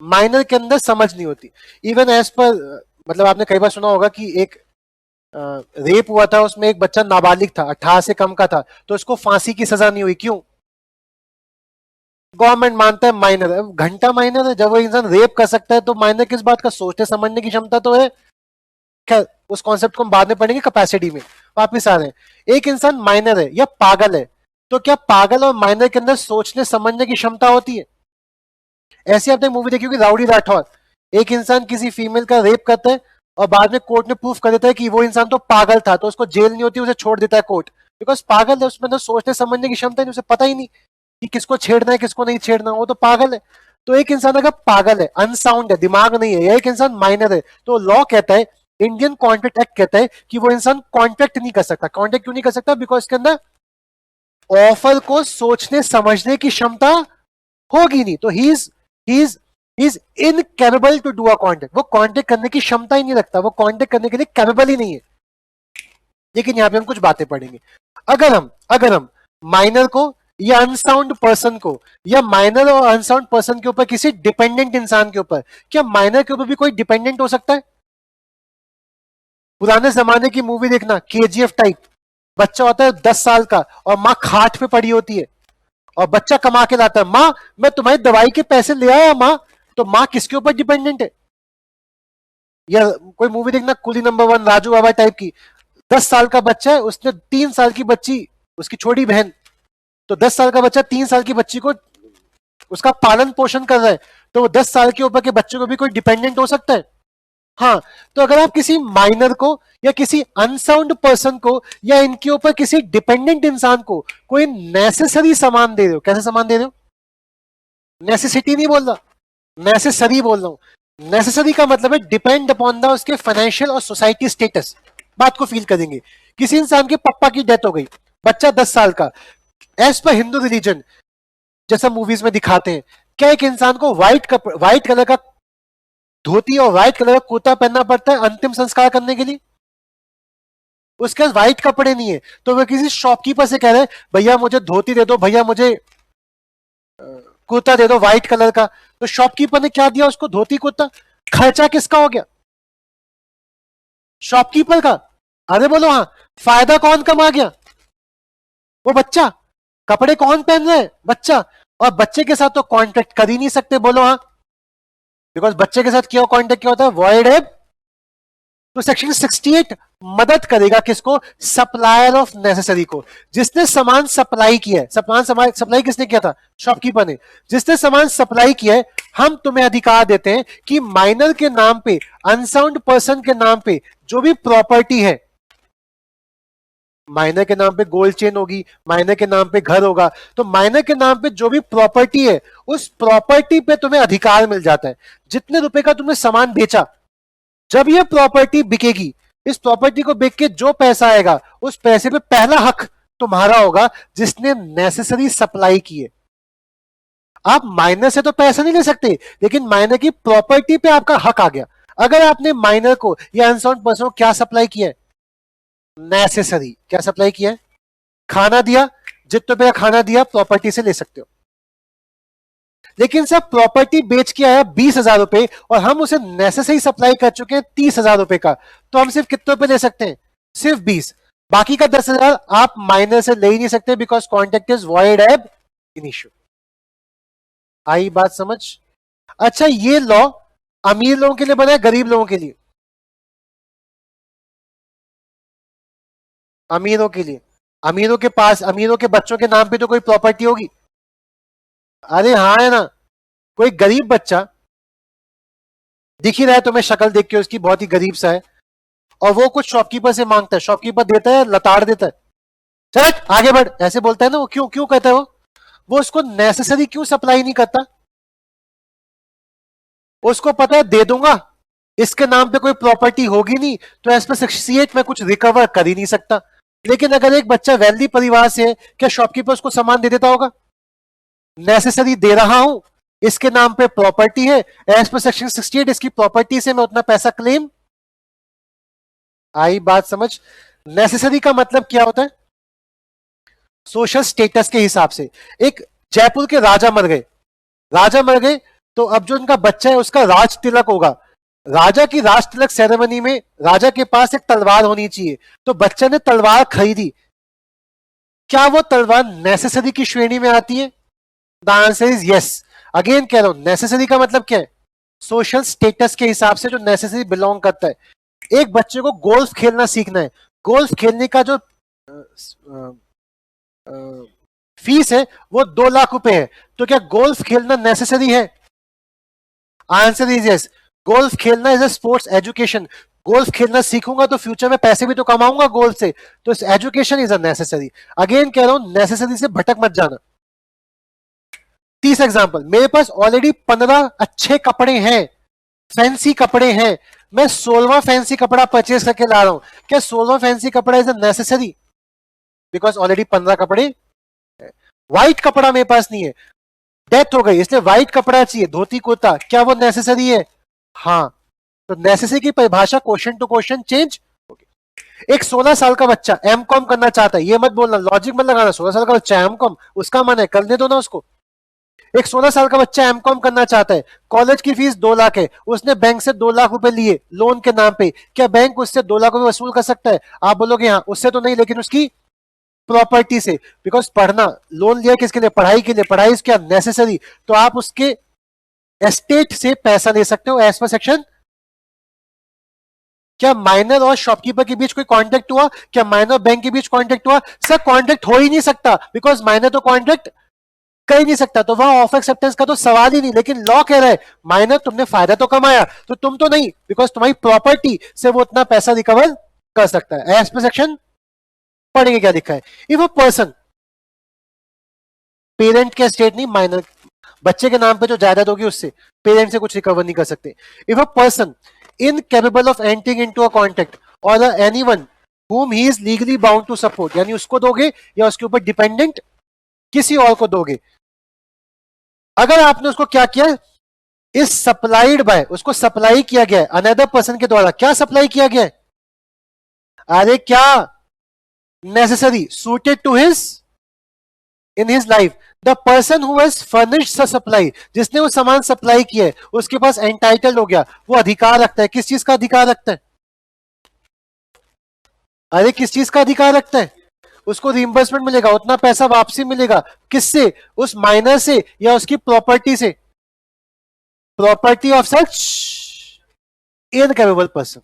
माइनर के अंदर समझ नहीं होती। इवन एज पर, मतलब आपने कई बार सुना होगा कि एक रेप हुआ था, उसमें एक बच्चा नाबालिग था, 18 से कम का था, तो उसको फांसी की सजा नहीं हुई। क्यों? गवर्नमेंट मानता है माइनर है। घंटा माइनर है? जब वो इंसान रेप कर सकता है तो माइनर किस बात का? सोचने समझने की क्षमता तो है। खैर उस कॉन्सेप्ट को हम बाद में पढ़ेंगे कैपेसिटी में। वापिस आ रहे हैं, एक इंसान माइनर है या पागल है, तो क्या पागल और माइनर के अंदर सोचने समझने की क्षमता होती है? ऐसी आपने मूवी देखी होगी राउडी राठौर, एक इंसान किसी फीमेल का रेप करता है और बाद में कोर्ट में प्रूफ कर देता है कि वो इंसान तो पागल था, तो उसको जेल नहीं होती, उसे छोड़ देता है कोर्ट, बिकॉज पागल है, उसमें तो सोचने समझने की क्षमता नहीं, उसे पता ही नहीं कि किसको छेड़ना है किसको नहीं छेड़ना, वो तो पागल है। तो एक इंसान अगर पागल है, अनसाउंड है, दिमाग नहीं है, या एक इंसान माइनर है, तो लॉ कहता है, इंडियन कॉन्ट्रैक्ट एक्ट कहता है कि वो इंसान कॉन्ट्रैक्ट नहीं कर सकता। कॉन्ट्रैक्ट क्यों नहीं कर सकता? बिकॉज इसके अंदर ऑफर को सोचने समझने की क्षमता होगी नहीं, तो he is incapable to do a contract. वो कॉन्ट्रैक्ट करने की क्षमता ही नहीं रखता, वो कॉन्ट्रैक्ट करने के लिए कैपेबल ही नहीं है। लेकिन यहां पे हम कुछ बातें पढ़ेंगे। अगर हम माइनर को या अनसाउंड पर्सन को, या माइनर और अनसाउंड पर्सन के ऊपर किसी डिपेंडेंट इंसान के ऊपर, क्या माइनर के ऊपर भी कोई डिपेंडेंट हो सकता है? पुराने जमाने की मूवी देखना, केजीएफ टाइप, बच्चा होता है 10 साल का और माँ खाट पे पड़ी होती है और बच्चा कमा के लाता है, माँ मैं तुम्हारी दवाई के पैसे ले आया माँ, तो माँ किसके ऊपर डिपेंडेंट है? या कोई मूवी देखना कुली नंबर 1, राजू बाबा टाइप की, 10 साल का बच्चा है, उसने 3 साल की बच्ची, उसकी छोटी बहन, तो 10 साल का बच्चा 3 साल की बच्ची को उसका पालन पोषण कर रहा है, तो वो 10 साल के ऊपर के बच्चे को भी कोई डिपेंडेंट हो सकता है? हाँ, तो अगर आप किसी माइनर को या किसी अनसाउंड पर्सन को या इनके ऊपर किसी डिपेंडेंट इंसान को कोई नेसेसरी सामान दे रहे हो, कैसे सामान दे रहे हो? नेसेसिटी नहीं बोल रहा, नेसेसरी बोल रहा हूं। नेसेसरी का मतलब है डिपेंड अपॉन द उसके फाइनेंशियल और सोसाइटी स्टेटस। बात को फील करेंगे। किसी इंसान के पापा की डेथ हो गई, बच्चा 10 साल का, एज पर हिंदू रिलीजन जैसा मूवीज में दिखाते हैं, क्या एक इंसान को व्हाइट कलर का धोती और व्हाइट कलर का कुर्ता पहनना पड़ता है अंतिम संस्कार करने के लिए? उसके पास व्हाइट कपड़े नहीं है, तो वह किसी शॉपकीपर से कह रहे हैं भैया मुझे धोती दे दो, भैया मुझे कुर्ता दे दो व्हाइट कलर का। तो शॉपकीपर ने क्या दिया उसको? धोती कुर्ता। खर्चा किसका हो गया? शॉपकीपर का। अरे बोलो हाँ। फायदा कौन कमा गया? वो बच्चा। कपड़े कौन पहन रहा है? बच्चा। और बच्चे के साथ तो कॉन्ट्रैक्ट कर ही नहीं सकते, बोलो हाँ, बिकॉज बच्चे के साथ क्या कॉन्ट्रैक्ट क्या होता है? वॉइड एब। तो सेक्शन 68 मदद करेगा किसको? सप्लायर ऑफ नेसेसरी को। जिसने सामान सप्लाई किया है, सामान सप्लाई किसने किया था? शॉपकीपर ने। जिसने सामान सप्लाई किया है, हम तुम्हें अधिकार देते हैं कि माइनर के नाम पे, अनसाउंड पर्सन के नाम पे जो भी प्रॉपर्टी है, माइनर के नाम पे गोल्ड चेन होगी, माइनर के नाम पे घर होगा, तो माइनर के नाम पे जो भी प्रॉपर्टी है उस प्रॉपर्टी पे तुम्हें अधिकार मिल जाता है। जितने रुपए का तुमने सामान बेचा, जब यह प्रॉपर्टी बिकेगी, इस प्रॉपर्टी को बेच के जो पैसा आएगा उस पैसे पे पहला हक तुम्हारा होगा जिसने नेसेसरी सप्लाई की है। आप माइनर से तो पैसा नहीं ले सकते, लेकिन माइनर की प्रॉपर्टी पे आपका हक आ गया। अगर आपने माइनर को या अनसाउंड पर्सन को क्या सप्लाई किया है? नेसेसरी। क्या सप्लाई किया है? खाना दिया। जितने रुपए का खाना दिया प्रॉपर्टी से ले सकते हो। लेकिन सर प्रॉपर्टी बेच के आया 20,000 रुपए और हम उसे नेसेसरी सप्लाई कर चुके हैं 30,000 रुपए का, तो हम सिर्फ कितने रुपए ले सकते हैं? सिर्फ 20। बाकी का 10,000 आप माइनर से ले ही नहीं सकते, because contract is void ab initio. आई बात समझ? अच्छा, ये लॉ अमीर लोगों के लिए बना है, गरीब लोगों के लिए? अमीरों के लिए। अमीरों के पास, अमीरों के बच्चों के नाम पे तो कोई प्रॉपर्टी होगी? अरे हाँ, है ना। कोई गरीब बच्चा दिख ही रहा है तुम्हें, शक्ल देख के उसकी बहुत ही गरीब सा है, और वो कुछ शॉपकीपर से मांगता है, शॉपकीपर देता है, लताड़ देता है, चल आगे बढ़, ऐसे बोलता है ना। वो क्यों क्यों कहता है? वो उसको नेसेसरी क्यों सप्लाई नहीं करता? उसको पता है दे दूंगा, इसके नाम पे कोई प्रॉपर्टी होगी नहीं, तो एज पर 68 में कुछ रिकवर कर ही नहीं सकता। लेकिन अगर एक बच्चा वेल्दी परिवार से है, क्या शॉपकीपर उसको सामान दे देता होगा? नेसेसरी दे रहा हूं, इसके नाम पे प्रॉपर्टी है, एज पर सेक्शन 68 इसकी प्रॉपर्टी से मैं उतना पैसा क्लेम। आई बात समझ? नेसेसरी का मतलब क्या होता है? सोशल स्टेटस के हिसाब से। एक जयपुर के राजा मर गए, राजा मर गए, तो अब जो उनका बच्चा है उसका राज तिलक होगा। राजा की राज तिलक सेरेमनी में राजा के पास एक तलवार होनी चाहिए, तो बच्चे ने तलवार खरीदी। क्या वो तलवार नेसेसरी की श्रेणी में आती है? The answer is yes. Again कह रहा हूं, नेसेसरी का मतलब क्या है? सोशल स्टेटस के हिसाब से जो नेसेसरी बिलोंग करता है। एक बच्चे को गोल्फ खेलना सीखना है, गोल्फ खेलने का जो फीस है वो 2 लाख रुपए है, तो क्या गोल्फ खेलना नेसेसरी है? Answer is yes. गोल्फ खेलना is a sports education. Golf खेलना सीखूंगा तो फ्यूचर में पैसे भी तो कमाऊंगा गोल्फ से, तो education is a necessary. Again कह रहा हूं, नेसेसरी से भटक मत जाना। 30 एग्जाम्पल, मेरे पास ऑलरेडी 15 अच्छे कपड़े हैं, फैंसी कपड़े हैं, मैं 16वां फैंसी कपड़ा परचेज करके ला रहा हूं, क्या 16वां फैंसी कपड़ा is a necessary? Because already 15 कपड़े। व्हाइट कपड़ा मेरे पास नहीं है, डेथ हो गई, इसलिए व्हाइट कपड़ा चाहिए, धोती कुर्ता, क्या वो नेसेसरी है? हाँ। तो नेसेसरी की परिभाषा क्वेश्चन टू क्वेश्चन चेंज होगी। एक 16 साल का बच्चा एमकॉम करना चाहता है, ये मत बोलना, लॉजिक मत लगाना, 16 साल का बच्चा एमकॉम, उसका मन है, करने दो ना उसको। एक 16 साल का बच्चा एमकॉम करना चाहता है, कॉलेज की फीस 2 लाख है, उसने बैंक से 2 लाख रुपए लिए लोन के नाम पे, क्या बैंक उससे 2 लाख रुपए वसूल कर सकता है? आप बोलोगे हाँ, उससे तो नहीं, लेकिन उसकी प्रॉपर्टी से, बिकॉज पढ़ना, लोन लिया किसके लिए? पढ़ाई के लिए, पढ़ाई क्या नेसेसरी, तो आप उसके एस्टेट से पैसा ले सकते हो एज पर सेक्शन। क्या माइनर और शॉपकीपर के बीच कोई कॉन्ट्रैक्ट हुआ? क्या माइनर बैंक के बीच कॉन्ट्रैक्ट हुआ? सर कॉन्ट्रैक्ट हो ही नहीं सकता, बिकॉज माइनर तो कॉन्ट्रैक्ट कर ही नहीं सकता, तो वहां ऑफ एक्सेप्टेंस का तो सवाल ही नहीं। लेकिन लॉ कह रहा है माइनर तुमने फायदा तो कमाया, तो तुम तो नहीं, बिकॉज तुम्हारी प्रॉपर्टी से वो उतना पैसा रिकवर कर सकता है। एज पर सेक्शन पढ़ेंगे क्या लिखा है। इफ अ पर्सन, पेरेंट के स्टेट नहीं, माइनर बच्चे के नाम पे जो जायदाद होगी उससे, पेरेंट से कुछ रिकवर नहीं कर सकते। If a person incapable of entering into a contract और anyone whom he is legally bound to support, यानी उसको दोगे या उसके ऊपर डिपेंडेंट किसी और को दोगे। अगर आपने उसको क्या किया, इस सप्लाइड बाय, उसको सप्लाई किया गया है अनदर पर्सन के द्वारा। क्या सप्लाई किया गया है? अरे क्या necessary suited to his in his life, the person who has furnished the supply, जिसने वो सामान सप्लाई किया है उसके पास एंटाइटल्ड हो गया, वो अधिकार रखता है। किस चीज का अधिकार रखता है? अरे किस चीज का अधिकार रखता है? उसको रिइंबर्समेंट मिलेगा, उतना पैसा वापसी मिलेगा। किससे? उस माइनर से या उसकी प्रॉपर्टी से। Property of such incapable person.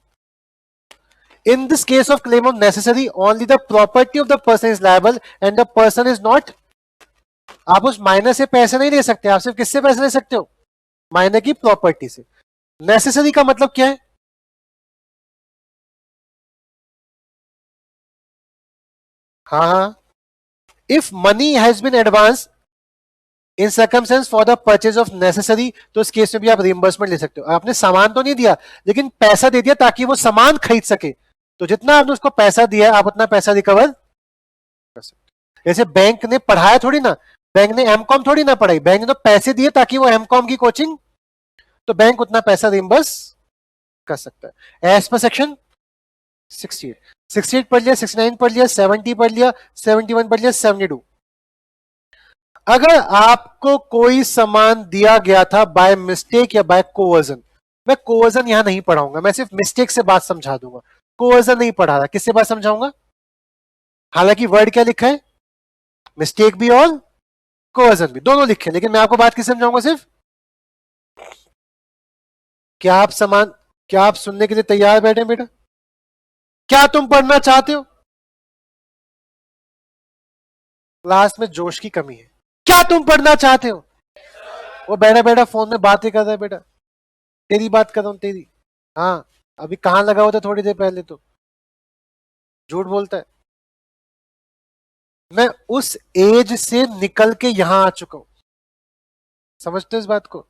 In this case of claim of necessary, only the property of the person is liable and the person is not. आप उस माइनर से पैसे नहीं ले सकते, आप सिर्फ किससे पैसे ले सकते हो? माइनर की प्रॉपर्टी से। नेसेसरी का मतलब क्या है? हाँ, if money has been advance in circumstance for the purchase of necessary, तो इस केस में भी आप रिइंबर्समेंट ले सकते हो। आपने सामान तो नहीं दिया, लेकिन पैसा दे दिया ताकि वो सामान खरीद सके, तो जितना आपने उसको पैसा दिया आप उतना पैसा रिकवर कर सकते। जैसे बैंक ने पढ़ाया थोड़ी ना, बैंक ने एमकॉम थोड़ी ना पढ़ाई, बैंक ने तो पैसे दिए ताकि वो एमकॉम की कोचिंग, तो बैंक उतना पैसा रिइंबर्स कर सकता है। एज पर सेक्शन 68, 68 पढ़ लिया, 69 पढ़ लिया, 70 पढ़ लिया, 71 पढ़ लिया, 72। अगर आपको कोई सामान दिया गया था बाय मिस्टेक या बाय कोवर्जन, मैं कोवर्जन यहां नहीं पढ़ाऊंगा, मैं सिर्फ मिस्टेक से बात समझा दूंगा, कोवर्जन नहीं पढ़ा रहा। किससे बात समझाऊंगा? हालांकि वर्ड क्या लिखा है, मिस्टेक भी और कोवर्जन भी, दोनों लिखे, लेकिन मैं आपको बात किस समझाऊंगा? सिर्फ क्या आप समान, क्या आप सुनने के लिए तैयार बैठे बेटा? क्या तुम पढ़ना चाहते हो? क्लास में जोश की कमी है। क्या तुम पढ़ना चाहते हो? वो बैठा बैठा फोन में बातें कर रहा है बेटा। तेरी बात कर रहा हूं, तेरी। हाँ, अभी कहां लगा हुआ था थोड़ी देर पहले, तो झूठ बोलता है। मैं उस एज से निकल के यहां आ चुका हूं, समझते हो इस बात को?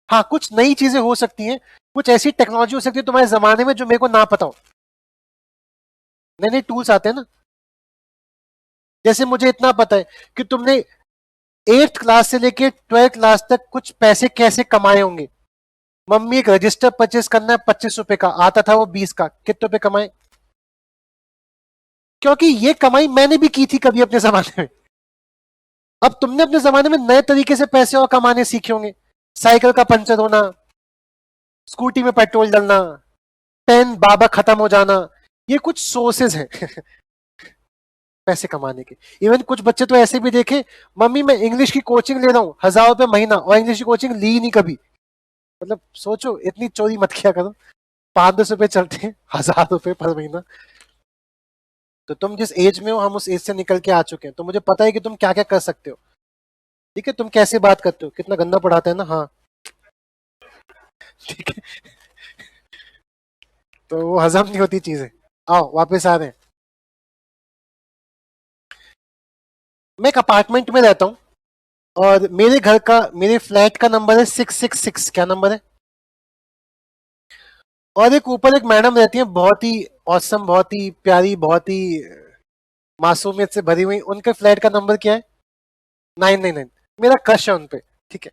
हाँ, कुछ नई चीजें हो सकती हैं, कुछ ऐसी टेक्नोलॉजी हो सकती है तुम्हारे जमाने में जो मेरे को ना पता हो। नए नए टूल्स आते हैं ना, जैसे मुझे इतना पता है कि तुमने 8th क्लास से लेके 12th क्लास तक कुछ पैसे कैसे कमाए होंगे। मम्मी एक रजिस्टर परचेस करना है 25 रुपए का, आता था वो 20 का, कितने रुपए कमाए? क्योंकि ये कमाई मैंने भी की थी कभी अपने जमाने में। अब तुमने अपने जमाने में नए तरीके से पैसे और कमाने सीखे होंगे। साइकिल का पंचर होना, स्कूटी में पेट्रोल डलना, पेन बाबा खत्म हो जाना, ये कुछ सोर्सेज हैं पैसे कमाने के। इवन कुछ बच्चे तो ऐसे भी देखे, मम्मी मैं इंग्लिश की कोचिंग ले रहा हूँ 1000 रुपए महीना, और इंग्लिश की कोचिंग ली नहीं कभी। मतलब सोचो, इतनी चोरी मत किया करो। 5-10 रुपए चलते हैं, 1000 रुपए पर महीना। तो तुम जिस एज में हो, हम उस एज से निकल के आ चुके हैं, तो मुझे पता है कि तुम क्या क्या कर सकते हो। ठीक है, तुम कैसे बात करते हो, कितना गंदा पढ़ाते हैं ना। हाँ ठीक है, तो वो हजम नहीं होती चीजें। आओ वापस आ रहे हैं। मैं एक अपार्टमेंट में रहता हूँ, और मेरे घर का, मेरे फ्लैट का नंबर है 666। क्या नंबर है? और एक ऊपर एक मैडम रहती है, बहुत ही औसम, बहुत ही प्यारी, बहुत ही मासूमियत से भरी हुई। उनके फ्लैट का नंबर क्या है? 999। मेरा क्रश है उन पे, ठीक है।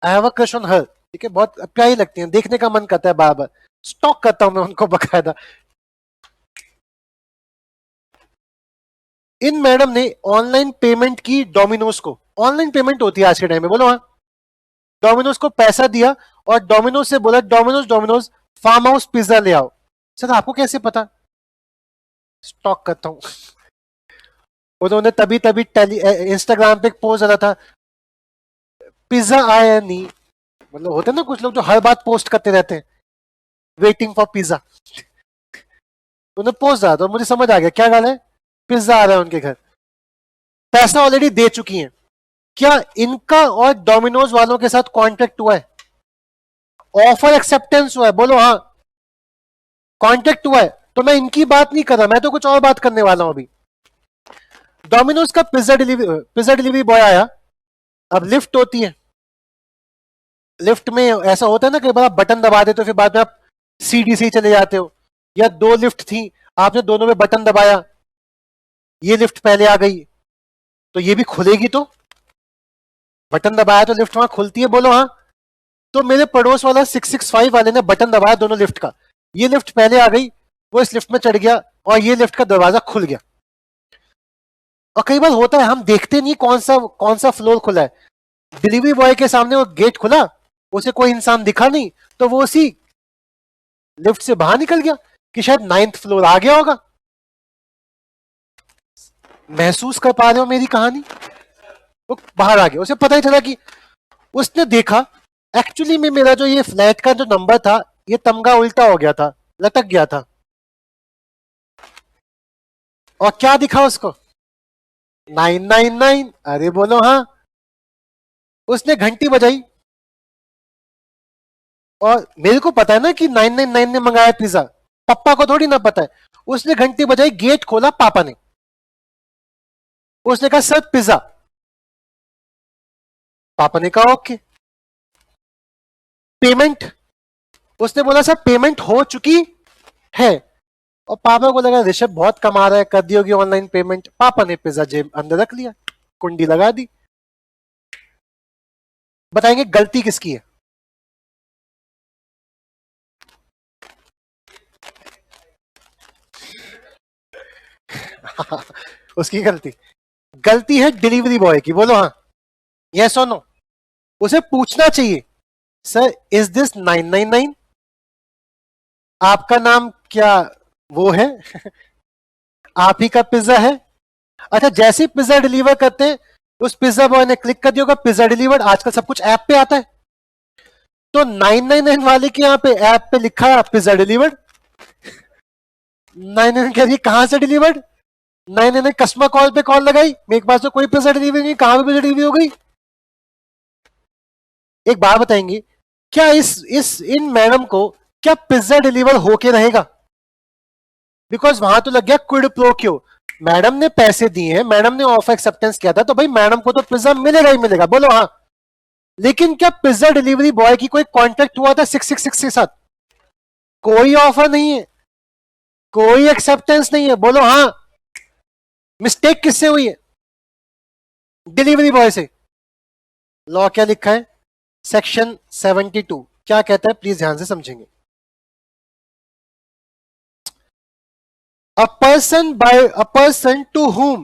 I have a crush on her, ठीक है। बहुत प्यारी लगती है, देखने का मन करता है बार बार, स्टॉक करता हूं मैं उनको बकायदा। इन मैडम ने ऑनलाइन पेमेंट की डोमिनोज को, ऑनलाइन पेमेंट होती है आज के टाइम में, बोलो हाँ। डोमिनोज को पैसा दिया और डोमिनोज से बोला Domino's Domino's farm house pizza ले आओ। सर आपको कैसे पता? स्टॉक करता हूं। उन्होंने तभी तभी इंस्टाग्राम पे एक पोस्ट डाला था, पिज्जा आया नहीं। मतलब होते ना कुछ लोग जो हर बात पोस्ट करते रहते हैं, वेटिंग फॉर पिज्जा। उन्होंने पोस्ट डाला तो मुझे समझ आ गया क्या डाला है, पिज्जा आ रहा है उनके घर। पैसा ऑलरेडी दे चुकी हैं, क्या इनका और डोमिनोज वालों के साथ कॉन्ट्रैक्ट हुआ है? ऑफर एक्सेप्टेंस हुआ है? बोलो हाँ। कॉन्ट्रैक्ट हुआ है। तो मैं इनकी बात नहीं कर रहा, मैं तो कुछ और बात करने वाला हूं अभी। डोमिनोज का पिज्जा डिलीवरी बॉय आया, अब लिफ्ट होती है, लिफ्ट में ऐसा होता है ना कि आप बटन दबा देते हो फिर बाद में आप सीढ़ी से ही चले जाते हो, या दो लिफ्ट थी, आपने दोनों में बटन दबाया, ये लिफ्ट पहले आ गई तो ये भी खुलेगी, तो बटन दबाया तो लिफ्ट वहां खुलती है, बोलो हाँ। तो मेरे पड़ोस वाला 665 वाले ने बटन दबाया दोनों लिफ्ट का, ये लिफ्ट पहले आ गई, वो इस लिफ्ट में चढ़ गया और ये लिफ्ट का दरवाजा खुल गया। और कई बार होता है हम देखते नहीं कौन सा फ्लोर खुला है, डिलीवरी बॉय के सामने वो गेट खुला, उसे कोई इंसान दिखा नहीं, तो वो उसी लिफ्ट से बाहर निकल गया कि शायद 9th फ्लोर आ गया होगा। महसूस कर पा रहे हो मेरी कहानी? वो बाहर आ गया, उसे पता ही चला कि उसने देखा एक्चुअली में मेरा जो ये फ्लैट का जो नंबर था, ये तमगा उल्टा हो गया था, लटक गया था। और क्या दिखा उसको? 999। अरे बोलो हाँ। उसने घंटी बजाई, और मेरे को पता है ना कि 999 ने मंगाया पिज्जा, पप्पा को थोड़ी ना पता है। उसने घंटी बजाई, गेट खोला पापा ने, उसने कहा सर पिज्जा, पापा ने कहा ओके। पेमेंट, उसने बोला सर पेमेंट हो चुकी है, और पापा को लगा ऋषभ बहुत कमा रहा है, कर दी होगी ऑनलाइन पेमेंट। पापा ने पिज्जा जेब अंदर रख लिया, कुंडी लगा दी। बताएंगे गलती किसकी है? उसकी गलती? गलती है डिलीवरी बॉय की, बोलो हाँ। यस और नो? उसे पूछना चाहिए सर इज दिस 999, आपका नाम क्या वो है? आप ही का पिज्जा है? अच्छा, जैसे पिज्जा डिलीवर करते हैं उस पिज्जा बॉय ने क्लिक कर दिया होगा पिज्जा डिलीवर्ड, आजकल सब कुछ ऐप पे आता है, तो 999 वाले के यहाँ पे ऐप पे लिखा पिज्जा डिलीवर्ड, 999 कह रही कहां से डिलीवर्ड, 999 कस्टमर कॉल पे कॉल लगाई, मेरे पास तो कोई पिज्जा डिलीवरी नहीं, कहां पे पिज्जा डिलीवरी हो गई? एक बात बताएंगे, क्या इस इन मैडम को क्या पिज्जा डिलीवर होके रहेगा? बिकॉज वहां तो लग गया क्विड प्रो क्यों, मैडम ने पैसे दिए हैं, मैडम ने ऑफर एक्सेप्टेंस किया था, तो भाई मैडम को तो पिज्जा मिलेगा ही मिलेगा, बोलो हाँ। लेकिन क्या पिज्जा डिलीवरी बॉय की कोई कॉन्ट्रैक्ट हुआ था 666 के साथ? कोई ऑफर नहीं है, कोई एक्सेप्टेंस नहीं है, बोलो हाँ। मिस्टेक किससे हुई है? डिलीवरी बॉय से। लॉ क्या लिखा है? सेक्शन 72 क्या कहता है, प्लीज ध्यान से समझेंगे। a person to whom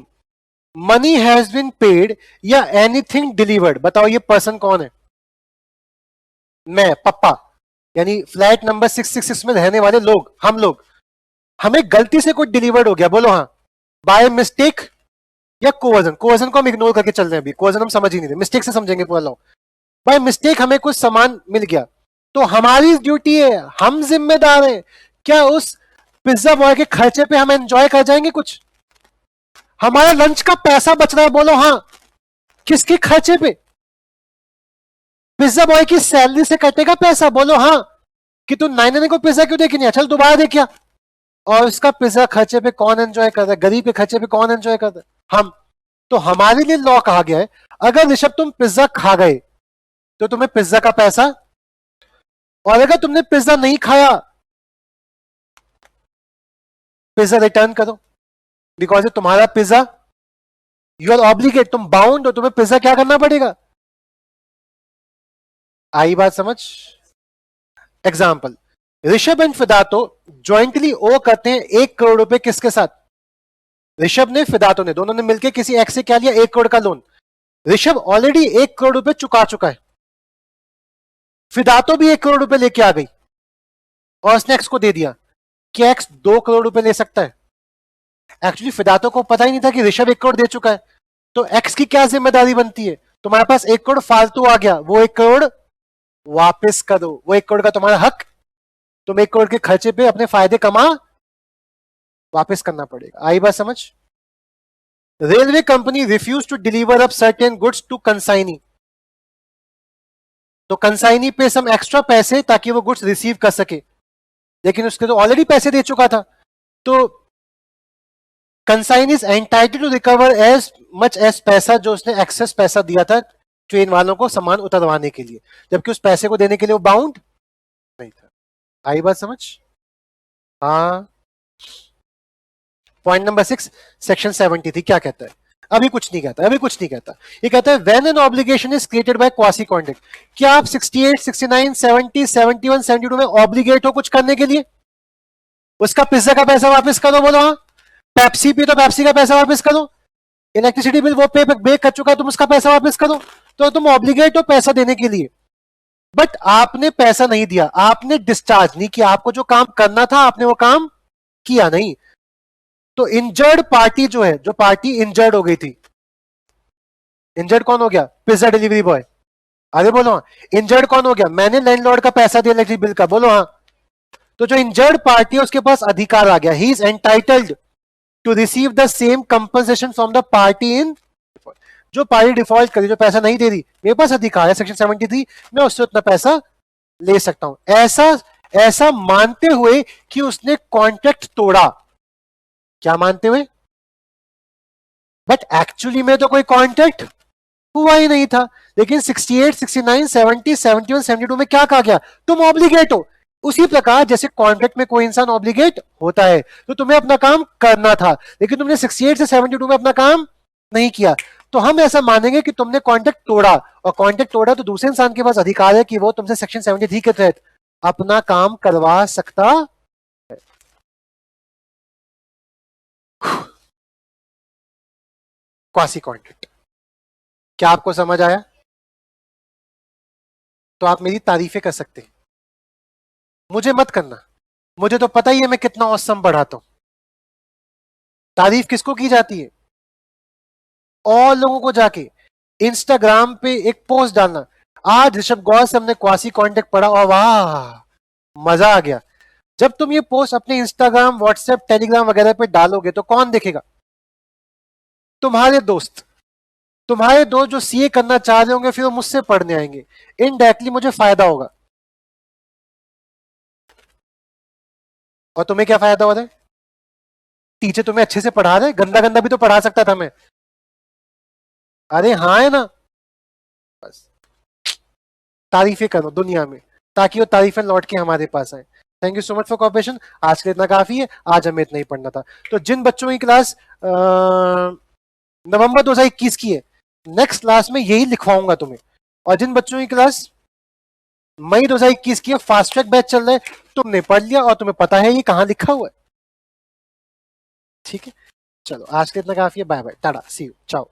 money has been paid या एनीथिंग डिलीवर्ड, बताओ ये पर्सन कौन है? मैं, पप्पा, यानी फ्लैट नंबर 666 में रहने वाले लोग, हम लोग, हमें गलती से कुछ डिलीवर्ड हो गया, बोलो हाँ। बाय मिस्टेक या कोवर्जन, कोवर्जन को हम इग्नोर करके चल रहे हैं, अभी कोवर्जन हम समझ ही नहीं रहे, मिस्टेक से समझेंगे पूरा लॉ। बाय मिस्टेक हमें कुछ सामान मिल गया, तो हमारी ड्यूटी है, हम जिम्मेदार हैं, क्या उस पिज्जा बॉय के खर्चे पे हम एंजॉय कर जाएंगे कुछ? हमारा लंच का पैसा बच रहा है, बोलो हाँ। किसके खर्चे पे? पिज्जा बॉय की सैलरी से कटेगा पैसा, बोलो हाँ। कि तू 999 को पिज्जा क्यों देखी नहीं, चल दोबारा देख क्या। और इसका पिज्जा खर्चे पे कौन एंजॉय कर रहा है? गरीब के खर्चे पे कौन एंजॉय कर रहा है? हम। तो हमारे लिए लॉ कहा गया है, अगर ऋषभ तुम पिज्जा खा गए तो तुम्हें पिज्जा का पैसा, और अगर तुमने पिज्जा नहीं खाया पिज्जा रिटर्न करो, बिकॉज ये तुम्हारा पिज्जा, यू आर ऑब्लिगेट, तुम बाउंड हो, तुम्हें पिज्जा क्या करना पड़ेगा। आई बात समझ? एग्जाम्पल, ऋषभ एंड फिदातो ज्वाइंटली ओ करते हैं 1 करोड़ रुपए, किसके साथ? ऋषभ ने, फिदातो ने, दोनों ने मिलकर किसी एक्स से क्या लिया? 1 करोड़ का लोन। ऋषभ ऑलरेडी 1 करोड़ रुपए चुका चुका है, फिदातो भी 1 करोड़ रुपए लेके आ गई और उसने एक्स को दे दिया। क्या एक्स 2 करोड़ रुपए ले सकता है? एक्चुअली फिदातो को पता ही नहीं था कि ऋषभ 1 करोड़ दे चुका है, तो एक्स की क्या जिम्मेदारी बनती है? तुम्हारे पास 1 करोड़ फालतू आ गया, वो 1 करोड़ वापस करो, वो 1 करोड़ का तुम्हारा हक, तुम 1 करोड़ के खर्चे पे अपने फायदे कमा, वापस करना पड़ेगा। आई बात समझ? Railway company refuse to deliver up certain goods to consignee, तो कंसाइनी पे सम एक्स्ट्रा पैसे ताकि वो गुड्स रिसीव कर सके, लेकिन उसके तो ऑलरेडी पैसे दे चुका था, तो consignee is entitled to recover as much as पैसा जो उसने एक्सेस पैसा दिया था ट्रेन वालों को सामान उतरवाने के लिए, जबकि उस पैसे को देने के लिए वो बाउंड नहीं था। आई बात समझ? हाँ। पॉइंट नंबर 6 सेक्शन 73 क्या कहता है? अभी कुछ नहीं कहता, अभी कुछ नहीं कहता। ये कहता है when an obligation is created by quasi contract, क्या आप 68, 69, 70, 71, 72 में ऑब्लिगेट हो कुछ करने के लिए? उसका पिज्जा का पैसा वापस करो, बोलो हाँ। पेप्सी पी तो पेप्सी का पैसा वापस करो। इलेक्ट्रिसिटी बिल वो पे कर चुका है, तुम उसका पैसा वापस करो। तो तुम ऑब्लिगेट हो पैसा देने के लिए, बट आपने पैसा नहीं दिया, आपने डिस्चार्ज नहीं किया, आपको जो काम करना था आपने वो काम किया नहीं। तो इंजर्ड पार्टी जो है, जो पार्टी इंजर्ड हो गई थी, इंजर्ड कौन हो गया? Pizza delivery boy. अरे बोलो हाँ। इंजर्ड कौन हो गया? मैंने लैंडलॉर्ड का पैसा दिया इलेक्ट्रिक बिल का, बोलो हाँ। तो जो इंजर्ड पार्टी है उसके पास अधिकार आ गया, he is entitled to receive the same compensation from the party in, जो पार्टी डिफॉल्ट करी, जो पैसा नहीं दे रही, मेरे पास अधिकार है सेक्शन 73, मैं उससे उतना पैसा ले सकता हूं। ऐसा मानते हुए कि उसने कॉन्ट्रैक्ट तोड़ा। क्या मानते हुए? बट एक्चुअली में तो कोई कॉन्ट्रैक्ट हुआ ही नहीं था। लेकिन 68, 69, 70, 71, 72 में क्या कहा गया? तुम ऑब्लिगेट हो। उसी प्रकार जैसे कॉन्ट्रैक्ट में कोई इंसान ऑब्लिगेट होता है, तो तुम्हें अपना काम करना था, लेकिन तुमने 68 से 72 में अपना काम नहीं किया, तो हम ऐसा मानेंगे कि तुमने कॉन्ट्रैक्ट तोड़ा, और कॉन्ट्रैक्ट तोड़ा तो दूसरे इंसान के पास अधिकार है कि वो तुमसे सेक्शन 73 के तहत अपना काम करवा सकता है। क्वासी कॉन्ट्रैक्ट, क्या आपको समझ आया? तो आप मेरी तारीफें कर सकते हैं, मुझे मत करना, मुझे तो पता ही है मैं कितना औसम बढ़ाता हूं। तारीफ किसको की जाती है? और लोगों को जाके इंस्टाग्राम पे एक पोस्ट डालना, आज ऋषभ गौर से हमने क्वासी कॉन्ट्रैक्ट पढ़ा और वाह मजा आ गया। जब तुम ये पोस्ट अपने इंस्टाग्राम, व्हाट्सएप, टेलीग्राम वगैरह पे डालोगे तो कौन देखेगा? तुम्हारे दोस्त जो सीए करना चाह रहे होंगे, फिर वो मुझसे पढ़ने आएंगे, इनडायरेक्टली मुझे फायदा होगा। और तुम्हें क्या फायदा हो रहा है? टीचर तुम्हें अच्छे से पढ़ा रहे, गंदा गंदा भी तो पढ़ा सकता था मैं। अरे हाँ है ना? बस तारीफें करो दुनिया में, ताकि वो तारीफें लौट के हमारे पास आए। Thank you so much for cooperation. आज के इतना काफी है, आज हमें इतना ही पढ़ना था। तो जिन बच्चों की क्लास नवंबर 2021 की है, नेक्स्ट क्लास में यही लिखवाऊंगा तुम्हें। और जिन बच्चों की क्लास मई 2021 की है, फास्ट ट्रैक बैच चल रहा है, तुमने पढ़ लिया और तुम्हें पता है ये कहां लिखा हुआ है। ठीक है, चलो आज के इतना काफी है। Bye bye, tata, see you, चाओ।